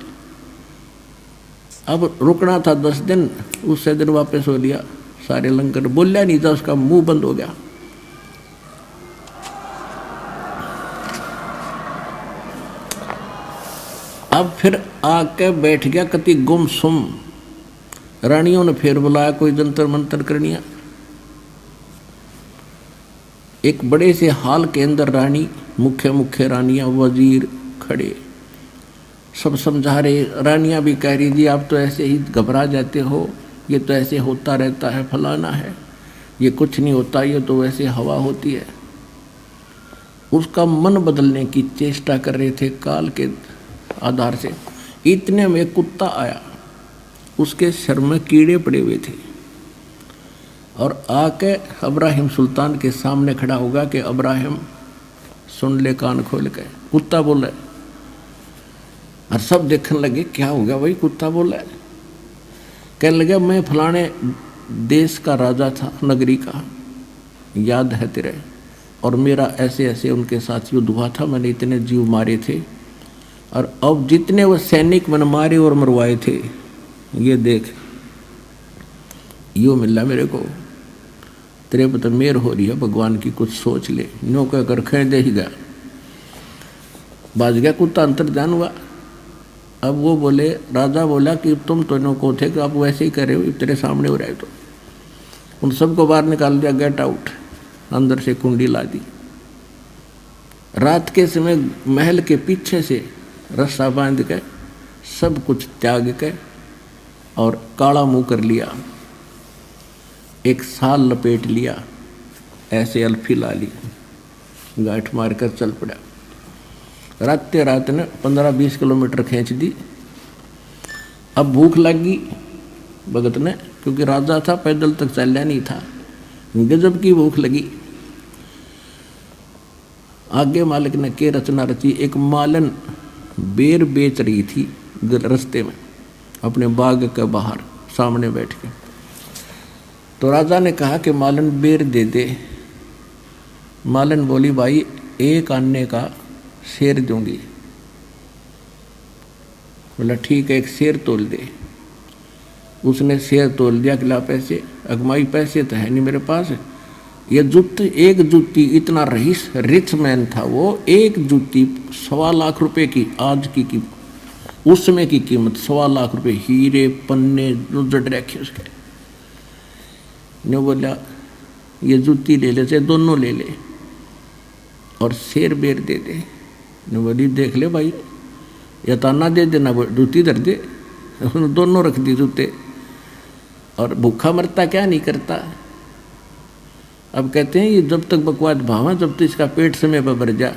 अब रुकना था 10 दिन, उससे दिन वापस हो लिया। सारे लंकर बोलिया नहीं था, उसका मुंह बंद हो गया। अब फिर आके बैठ गया कति गुमसुम। रानियों ने फिर बुलाया, कोई जंतर मंतर करनिया। एक बड़े से हाल के अंदर रानी, मुख्य रानियां, वजीर खड़े, सब समझा रहे। रानियां भी कह रही जी आप तो ऐसे ही घबरा जाते हो, ये तो ऐसे होता रहता है, फलाना है, ये कुछ नहीं होता, ये तो वैसे हवा होती है। उसका मन बदलने की चेष्टा कर रहे थे काल के आधार से। इतने में कुत्ता आया, उसके सिर में कीड़े पड़े हुए थे और आके अब्राहिम सुल्तान के सामने खड़ा होगा कि अब्राहिम सुन ले कान खोल के, कुत्ता बोला। और सब देखने लगे क्या हो गया भाई, कुत्ता बोला। कहने लगे मैं फलाने देश का राजा था, नगरी का, याद है तेरे, और मेरा ऐसे ऐसे उनके साथ युद्ध हुआ था, मैंने इतने जीव मारे थे, और अब जितने वो सैनिक मैंने मारे और मरवाए थे ये देख, यो मिला मेरे को, तेरे पर तो मेहर हो रही है भगवान की, कुछ सोच ले। नो कहकर खेल दे ही गया, बाज गया कुत्ता, अंतर्ध्यान हुआ। अब वो बोले, राजा बोला कि तुम तो नो को थे कि आप वैसे ही कर रहे हो, तेरे सामने हो रहा है। तो उन सबको बाहर निकाल दिया, गेट आउट, अंदर से कुंडी ला दी। रात के समय महल के पीछे से रस्सा बांध के सब कुछ त्याग के और काला मुंह कर लिया, एक साल लपेट लिया, ऐसे अल्फी ला ली, गांठ मार कर चल पड़ा। रात ने 15-20 किलोमीटर खींच दी। अब भूख लगी भगत ने, क्योंकि राजा था, पैदल तक चलना नहीं था, गजब की भूख लगी। आगे मालिक ने के रचना रची, एक मालन बेर बेच रही थी रास्ते में अपने बाग के बाहर सामने बैठ के। तो राजा ने कहा कि मालन बेर दे दे। मालन बोली, भाई एक आने का शेर दूंगी। बोला ठीक है, एक शेर तोल दे। उसने शेर तोल दिया, किला पैसे, अगमाई पैसे तो है नहीं मेरे पास। ये जूती, एक जूती, इतना रिच मैन था वो, एक जूती 1.25 लाख रुपए की, आज की उस समय की कीमत 1.25 लाख रुपए, हीरे पन्ने जड़ रखे उसके। ने बोला ये जूती ले ले, चाहे दोनों ले ले, और शेर बेर दे दे। ने बोली देख ले भाई, या ताना दे देना, जूती धर दे। दोनों रख दी जूते, और भूखा मरता क्या नहीं करता। अब कहते हैं ये जब तक बकवास भावा, जब तक इसका पेट समय पर भर जा।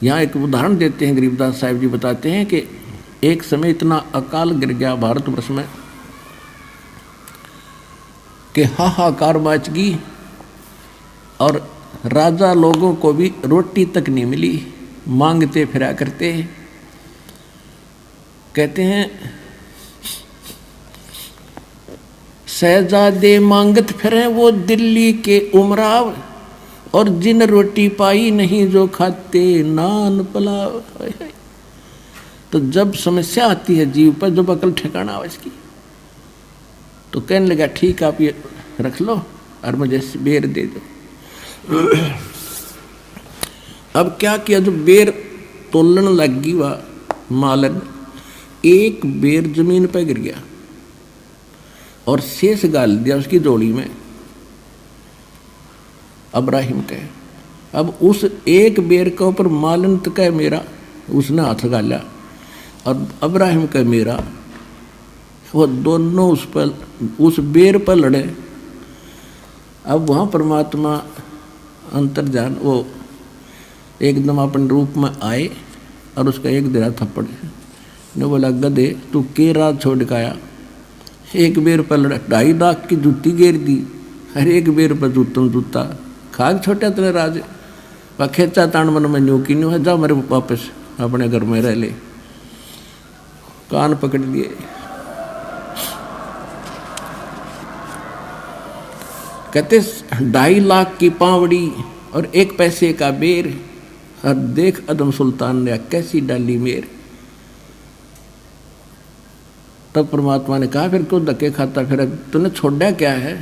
यहाँ एक उदाहरण देते हैं, गरीबदास साहिब जी बताते हैं कि एक समय इतना अकाल गिर गया भारतवर्ष में कि हाहाकार मच गई, और राजा लोगों को भी रोटी तक नहीं मिली, मांगते फिरा करते। कहते हैं शहजादे मांगत फिरे वो दिल्ली के उमराव, और जिन रोटी पाई नहीं जो खाते नान पुलाव। तो जब समस्या आती है जीव पर, जब अकल ठिकाना हो इसकी, तो कहने लगा ठीक आप ये रख लो और मुझे बेर दे दो। अब क्या किया, जो बेर तोलन लग गई वह मालन, एक बेर जमीन पर गिर गया और शेष गाल दिया उसकी जोड़ी में अब्राहिम के। अब उस एक बेर के ऊपर मालन का मेरा, उसने हाथ गाला, और अब्राहिम का मेरा, वो दोनों उस बेर पर लड़े। अब वहाँ परमात्मा अंतर्जान वो एकदम अपने रूप में आए और उसका एक दिरा थप्पड़ ने बोला, गधे तू के रात छोड़ के आया, एक बेर पर लड़ा, 2.5 लाख की जूती घेर दी, हर एक बेर पर जूता खाग छोटा तेरे राज, वह खेचा तान मन में न्यू की न्यू है, जा मेरे वापस अपने घर में रह ले। कान पकड़ लिए। कहते 2.5 लाख की पावड़ी और 1 पैसे का बेर, और देख अदम सुल्तान ने कैसी डाली मेर। तब परमात्मा ने कहा फिर क्यों धक्के खाता, फिर तूने छोड़ा क्या है,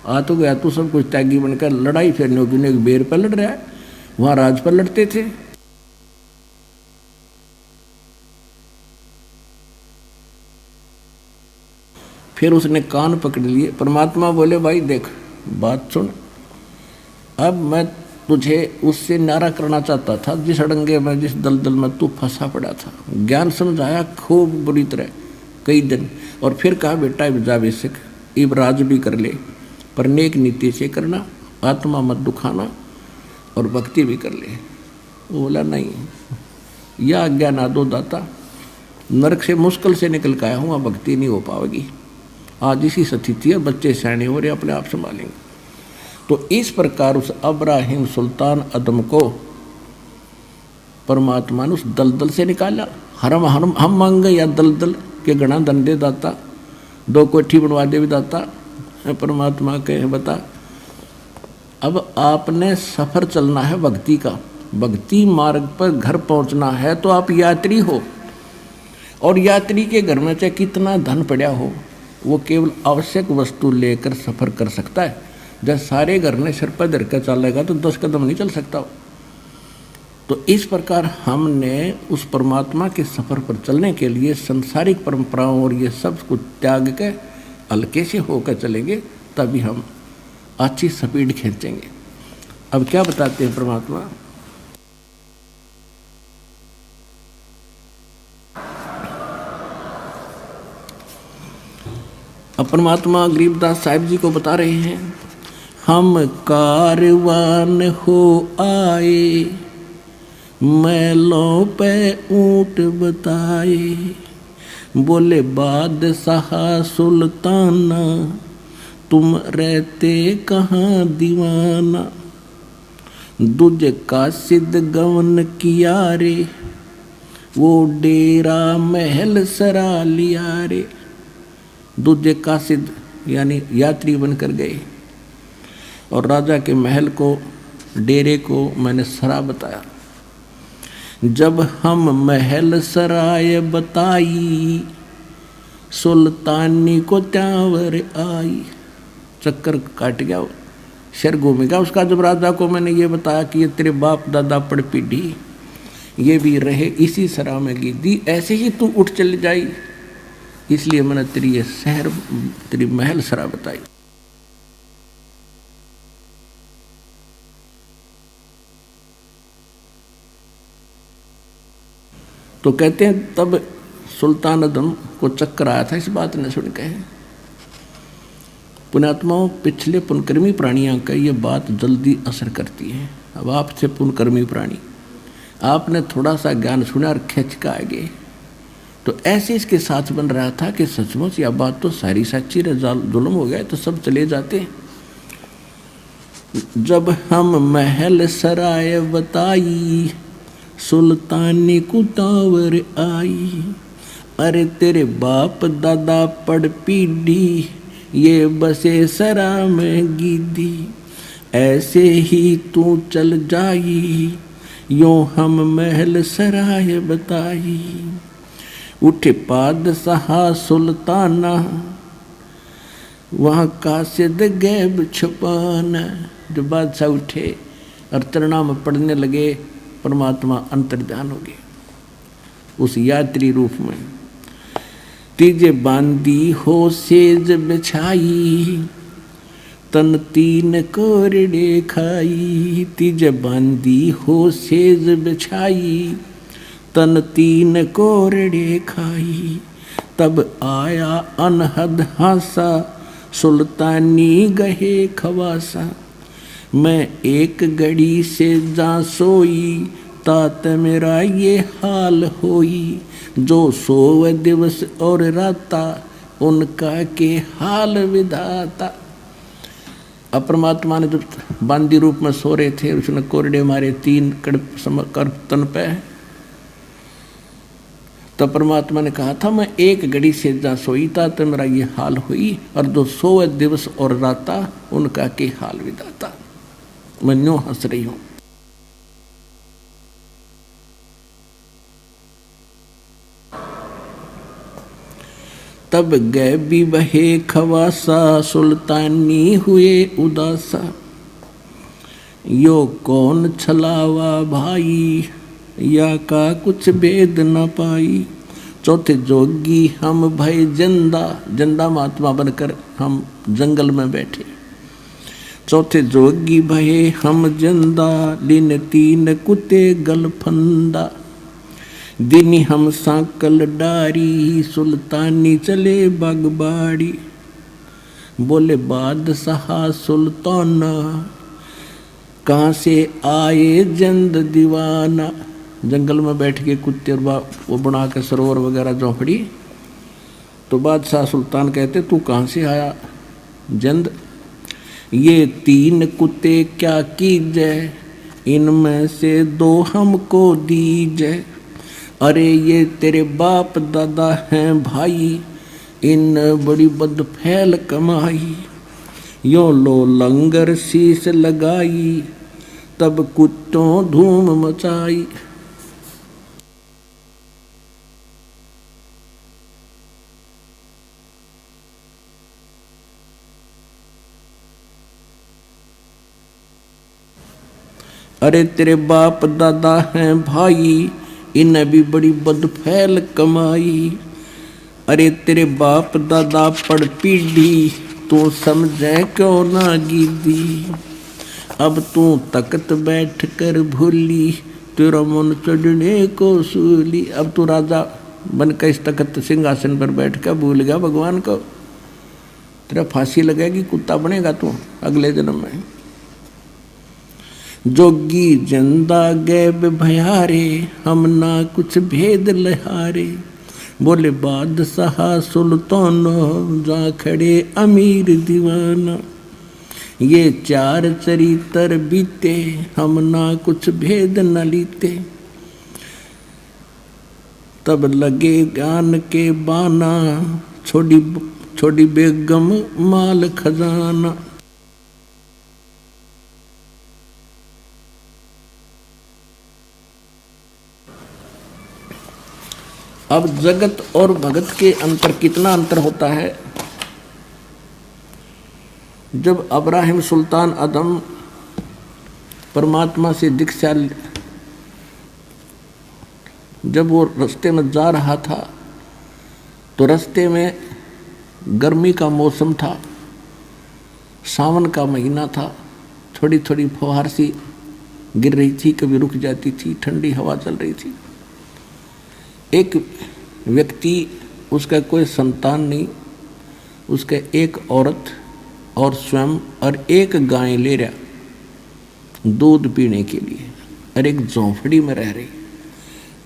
आ तो गया तू सब कुछ त्यागी बनकर, लड़ाई फिर न्यों बेर पर लड़ रहा है, वहां राज पर लड़ते थे। फिर उसने कान पकड़ लिए। परमात्मा बोले, भाई देख बात सुन, अब मैं तुझे उससे न्यारा करना चाहता था जिस अड़ंगे में, जिस दलदल में तू फंसा पड़ा था। ज्ञान समझाया खूब बुरी तरह कई दिन, और फिर कहा बेटा जा बेसिक इब राज भी कर ले, पर नेक नीति से करना, आत्मा मत दुखाना, और भक्ति भी कर ले। वो बोला नहीं, यह आज्ञा ना दो दाता, नरक से मुश्किल से निकल के आया हूँ, भक्ति नहीं हो पाएगी। आज इसी स्थिति है, बच्चे सयाने हो रहे अपने आप संभालेंगे। तो इस प्रकार उस अब्राहिम सुल्तान अदम को परमात्मा ने उस दलदल से निकाला। हम मांग गए या दलदल के गणा धन दे दाता, 2 कोठी बनवा दे भी दाता। परमात्मा कहे बता, अब आपने सफर चलना है भक्ति का, भक्ति मार्ग पर घर पहुंचना है, तो आप यात्री हो। और यात्री के घर में चाहे कितना धन पड़ा हो, वो केवल आवश्यक वस्तु लेकर सफर कर सकता है। जब सारे घर ने सिर पर धर कर चलेगा तो 10 कदम नहीं चल सकता। तो इस प्रकार हमने उस परमात्मा के सफर पर चलने के लिए संसारिक परंपराओं और ये सब कुछ त्याग के हल्के से होकर चलेंगे, तभी हम अच्छी स्पीड खींचेंगे। अब क्या बताते हैं परमात्मा, अब परमात्मा गरीबदास साहिब जी को बता रहे हैं, हम कारवान हो आए, मैलों पे ऊंट बताए, बोले बादशाह सुल्ताना, तुम रहते कहाँ दीवाना, दूजे कासिद गवन किया रे, वो डेरा महल सरा लिया रे। दूजे कासिद यानी यात्री बनकर गए और राजा के महल को, डेरे को मैंने सरा बताया। जब हम महल सराय बताई, सुल्तानी को त्यावर आई। चक्कर काट गया, शर घूम गया उसका। जब राजा को मैंने ये बताया कि ये तेरे बाप दादा पड़ पीढ़ी ये भी रहे इसी सरा में गिद्दी, ऐसे ही तू उठ चली जाई, इसलिए मैंने तेरी ये शहर, तेरी महल सरा बताई। तो कहते हैं तब सुल्तान अदम को चक्कर आया था इस बात ने सुन के। पुण्यात्माओं, पिछले पुनकर्मी प्राणियों का ये बात जल्दी असर करती है। अब आपसे पुनकर्मी प्राणी, आपने थोड़ा सा ज्ञान सुना और खिंच का आ गए, तो ऐसे इसके साथ बन रहा था कि सचमुच यह बात तो सारी सच्ची है, जुल्म हो गया तो सब चले जाते। जब हम महल सराय बताई, सुल्तानी कुतावर आई, अरे तेरे बाप दादा पड़ पीढ़ी, ये बसे सरा में गिद्दी, ऐसे ही तू चल जाई, यूं हम महल सराय बताई। उठे बादशाह सुल्ताना, वहाँ कासिद गैब छुपाना। जो बादशाह उठे और चरणा में पढ़ने लगे, परमात्मा अंतर्ध्यान हो गए उस यात्री रूप में। तीजे बांदी हो सेज बिछाई, तन 3 कोरड़े खाई। तीजे बांदी हो सेज बिछाई, तन 3 कोरड़े खाई। तब आया अनहद हासा, सुल्तानी गहे खवासा। मैं एक घड़ी से जा सोई, तात मेरा ये हाल होई। जो 100 दिवस और राता, उनका के हाल विधाता। अब परमात्मा ने जब बांदी रूप में सो रहे थे, उसने कोरडे मारे 3 कर तन पे, तो परमात्मा ने कहा था मैं एक घड़ी से जा सोई था तो मेरा ये हाल हुई, और जो 100 दिवस और राता, उनका के हाल विधाता। मैं न्यों हंस रही हूं। तब गए भी बहे खवासा, सुल्तानी हुए उदासा। यो कौन छलावा भाई, या का कुछ भेद न पाई। चौथे जोगी हम भय जिंदा, जिंदा महात्मा बनकर हम जंगल में बैठे। चौथे जोगी भये हम जिंदा, दिन 3 कुत्ते गलफंदा। दिन हम सांकल डारी, सुल्तानी चले बागबाड़ी। बोले बादशाह सुल्ताना, कहाँ से आए जंद दीवाना। जंगल में बैठ के कुत्ते वो बना के सरोवर वगैरह झोंपड़ी, तो बादशाह सुल्तान कहते तू कहाँ से आया जंद? ये 3 कुत्ते क्या कीजे, इनमें से 2 हमको दीजे। अरे ये तेरे बाप दादा हैं भाई, इन बड़ी बद फैल कमाई। यो लो लंगर शीश लगाई, तब कुत्तों धूम मचाई। अरे तेरे बाप दादा हैं भाई, इन्हें भी बड़ी बदफैल कमाई। अरे तेरे बाप दादा पड़ पीढ़ी, तू समझे क्यों ना गिद्दी। अब तू तख्त बैठ कर भूली, तेरा मन चढ़ने को सूली। अब तू राजा बनकर इस तख्त सिंहासन पर बैठ कर भूल गया भगवान को। तेरा फांसी लगेगी, कुत्ता बनेगा तू अगले जन्म में। जोगी जिंदा गैब भयारे, हम ना कुछ भेद लहारे। बोले बादशाह सुल्तान, जा खड़े अमीर दीवाना। ये 4 चरित्र बीते, हम ना कुछ भेद न लीते। तब लगे ज्ञान के बाना, छोड़ी बेगम माल खजाना। अब जगत और भगत के अंतर कितना अंतर होता है। जब अब्राहिम सुल्तान अदम परमात्मा से दीक्षा, जब वो रास्ते में जा रहा था तो रास्ते में गर्मी का मौसम था, सावन का महीना था। थोड़ी थोड़ी फुहार सी गिर रही थी, कभी रुक जाती थी, ठंडी हवा चल रही थी। एक व्यक्ति, उसका कोई संतान नहीं, उसके एक औरत और स्वयं और एक गाय ले रहा दूध पीने के लिए, और एक झोंपड़ी में रह रही।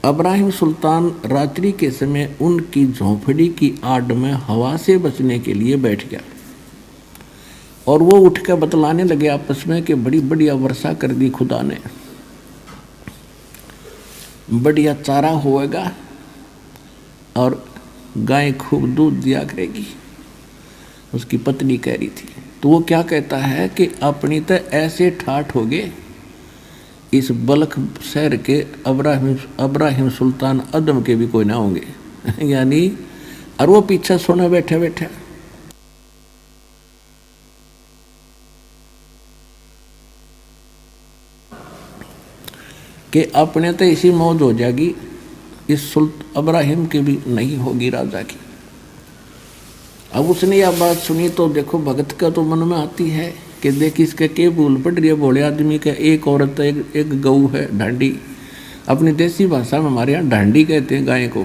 अब्राहिम सुल्तान रात्रि के समय उनकी झोंपड़ी की आड़ में हवा से बचने के लिए बैठ गया, और वो उठकर बतलाने लगे आपस में कि बड़ी बढ़िया वर्षा कर दी खुदा ने, बढ़िया चारा होएगा और गाय खूब दूध दिया करेगी। उसकी पत्नी कह रही थी। तो वो क्या कहता है कि अपनी तो ऐसे ठाठ हो गए, इस बल्ख शहर के अब्राहिम सुल्तान अदम के भी कोई ना होंगे। यानी और वो पीछे सोना बैठे बैठे। कि अपने तो इसी मौज हो जाएगी, इस अब्राहिम की भी नहीं होगी राजा की। अब उसने यह बात सुनी तो देखो भगत का तो मन में आती है कि देख इसके के भूल पड़ रही है भोले आदमी का। एक औरत एक गऊ है ढांडी, अपनी देसी भाषा में हमारे यहाँ ढांडी कहते हैं गाय को,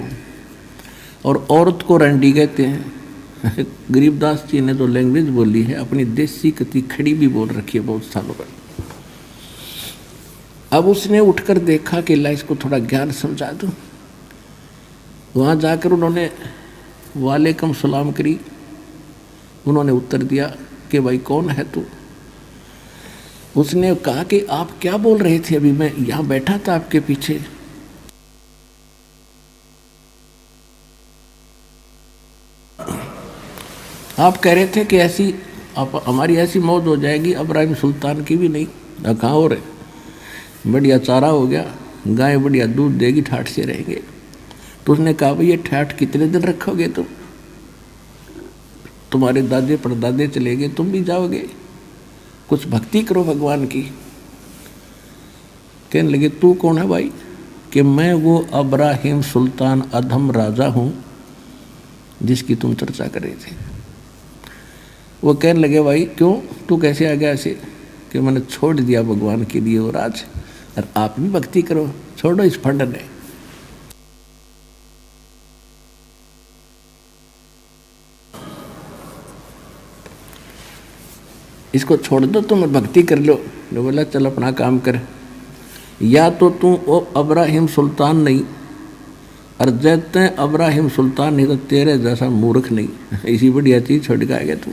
और औरत को रंडी कहते हैं। गरीबदास जी ने तो लैंग्वेज बोली है, अपनी देसी कति खड़ी भी बोल रखी है बहुत सालों पर। अब उसने उठकर देखा कि ला इसको थोड़ा ज्ञान समझा दूं। वहाँ जाकर उन्होंने वालेकुम सलाम करी। उन्होंने उत्तर दिया कि भाई कौन है तू। उसने कहा कि आप क्या बोल रहे थे, अभी मैं यहाँ बैठा था आपके पीछे। आप कह रहे थे कि ऐसी हमारी ऐसी मौत हो जाएगी, अब्राहिम सुल्तान की भी नहीं। कहाँ हो रहे, बढ़िया चारा हो गया, गाय बढ़िया दूध देगी, ठाठ से रहेंगे। तो उसने कहा भाई ये ठाठ कितने दिन रखोगे तुम, तुम्हारे दादे परदादे चले गए, तुम भी जाओगे, कुछ भक्ति करो भगवान की। कहने लगे तू कौन है भाई? कि मैं वो अब्राहिम सुल्तान अधम राजा हूँ जिसकी तुम चर्चा कर रहे थे। वो कहने लगे भाई क्यों, तू कैसे आ गया ऐसे? कि मैंने छोड़ दिया भगवान के लिए वो राज, और आप भी भक्ति करो, छोड़ो इस फंड ने। इसको छोड़ दो, तुम भक्ति कर लो। तो बोला चल अपना काम कर। या तो तू वो अब्राहिम सुल्तान नहीं, और जैते अब्राहिम सुल्तान नहीं तो तेरे जैसा मूर्ख नहीं, इसी बढ़िया चीज छोड़ के आ गया तू।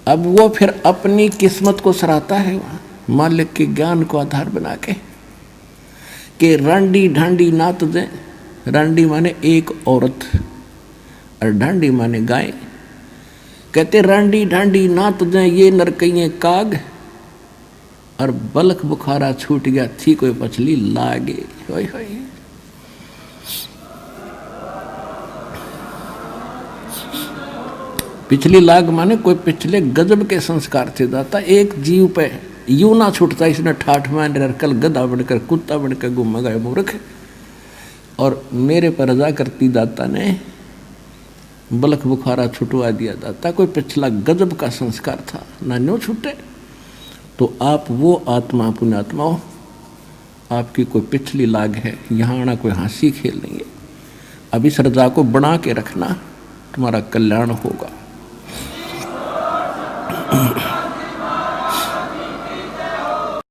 अब वो फिर अपनी किस्मत को सराहता है वहाँ मालिक के ज्ञान को आधार बना के कि रांडी ढांडी नात दे। रांडी माने एक औरत और ढांडी माने गाय। कहते रांडी ढांडी नात दे ये नरकइये काग, और बलख बुखारा छूट गया थी कोई पछली लागे। होय होय। पिछली लाग माने कोई पिछले गजब के संस्कार थे दाता। एक जीव पे यूं ना छूटता, इसने ठाठ मान रहा कल गधा बनकर कुत्ता बनकर घूम गए मूर्ख। और मेरे पर रजा करती दाता ने बलख बुखारा छुटवा दिया दाता। कोई पिछला गजब का संस्कार था ना न्यों छूटे। तो आप वो आत्मा पुण्यात्मा हो, आपकी कोई पिछली लाग है, यहाँ आना कोई हंसी खेल नहीं है। अब इस रजा को बना के रखना, तुम्हारा कल्याण होगा।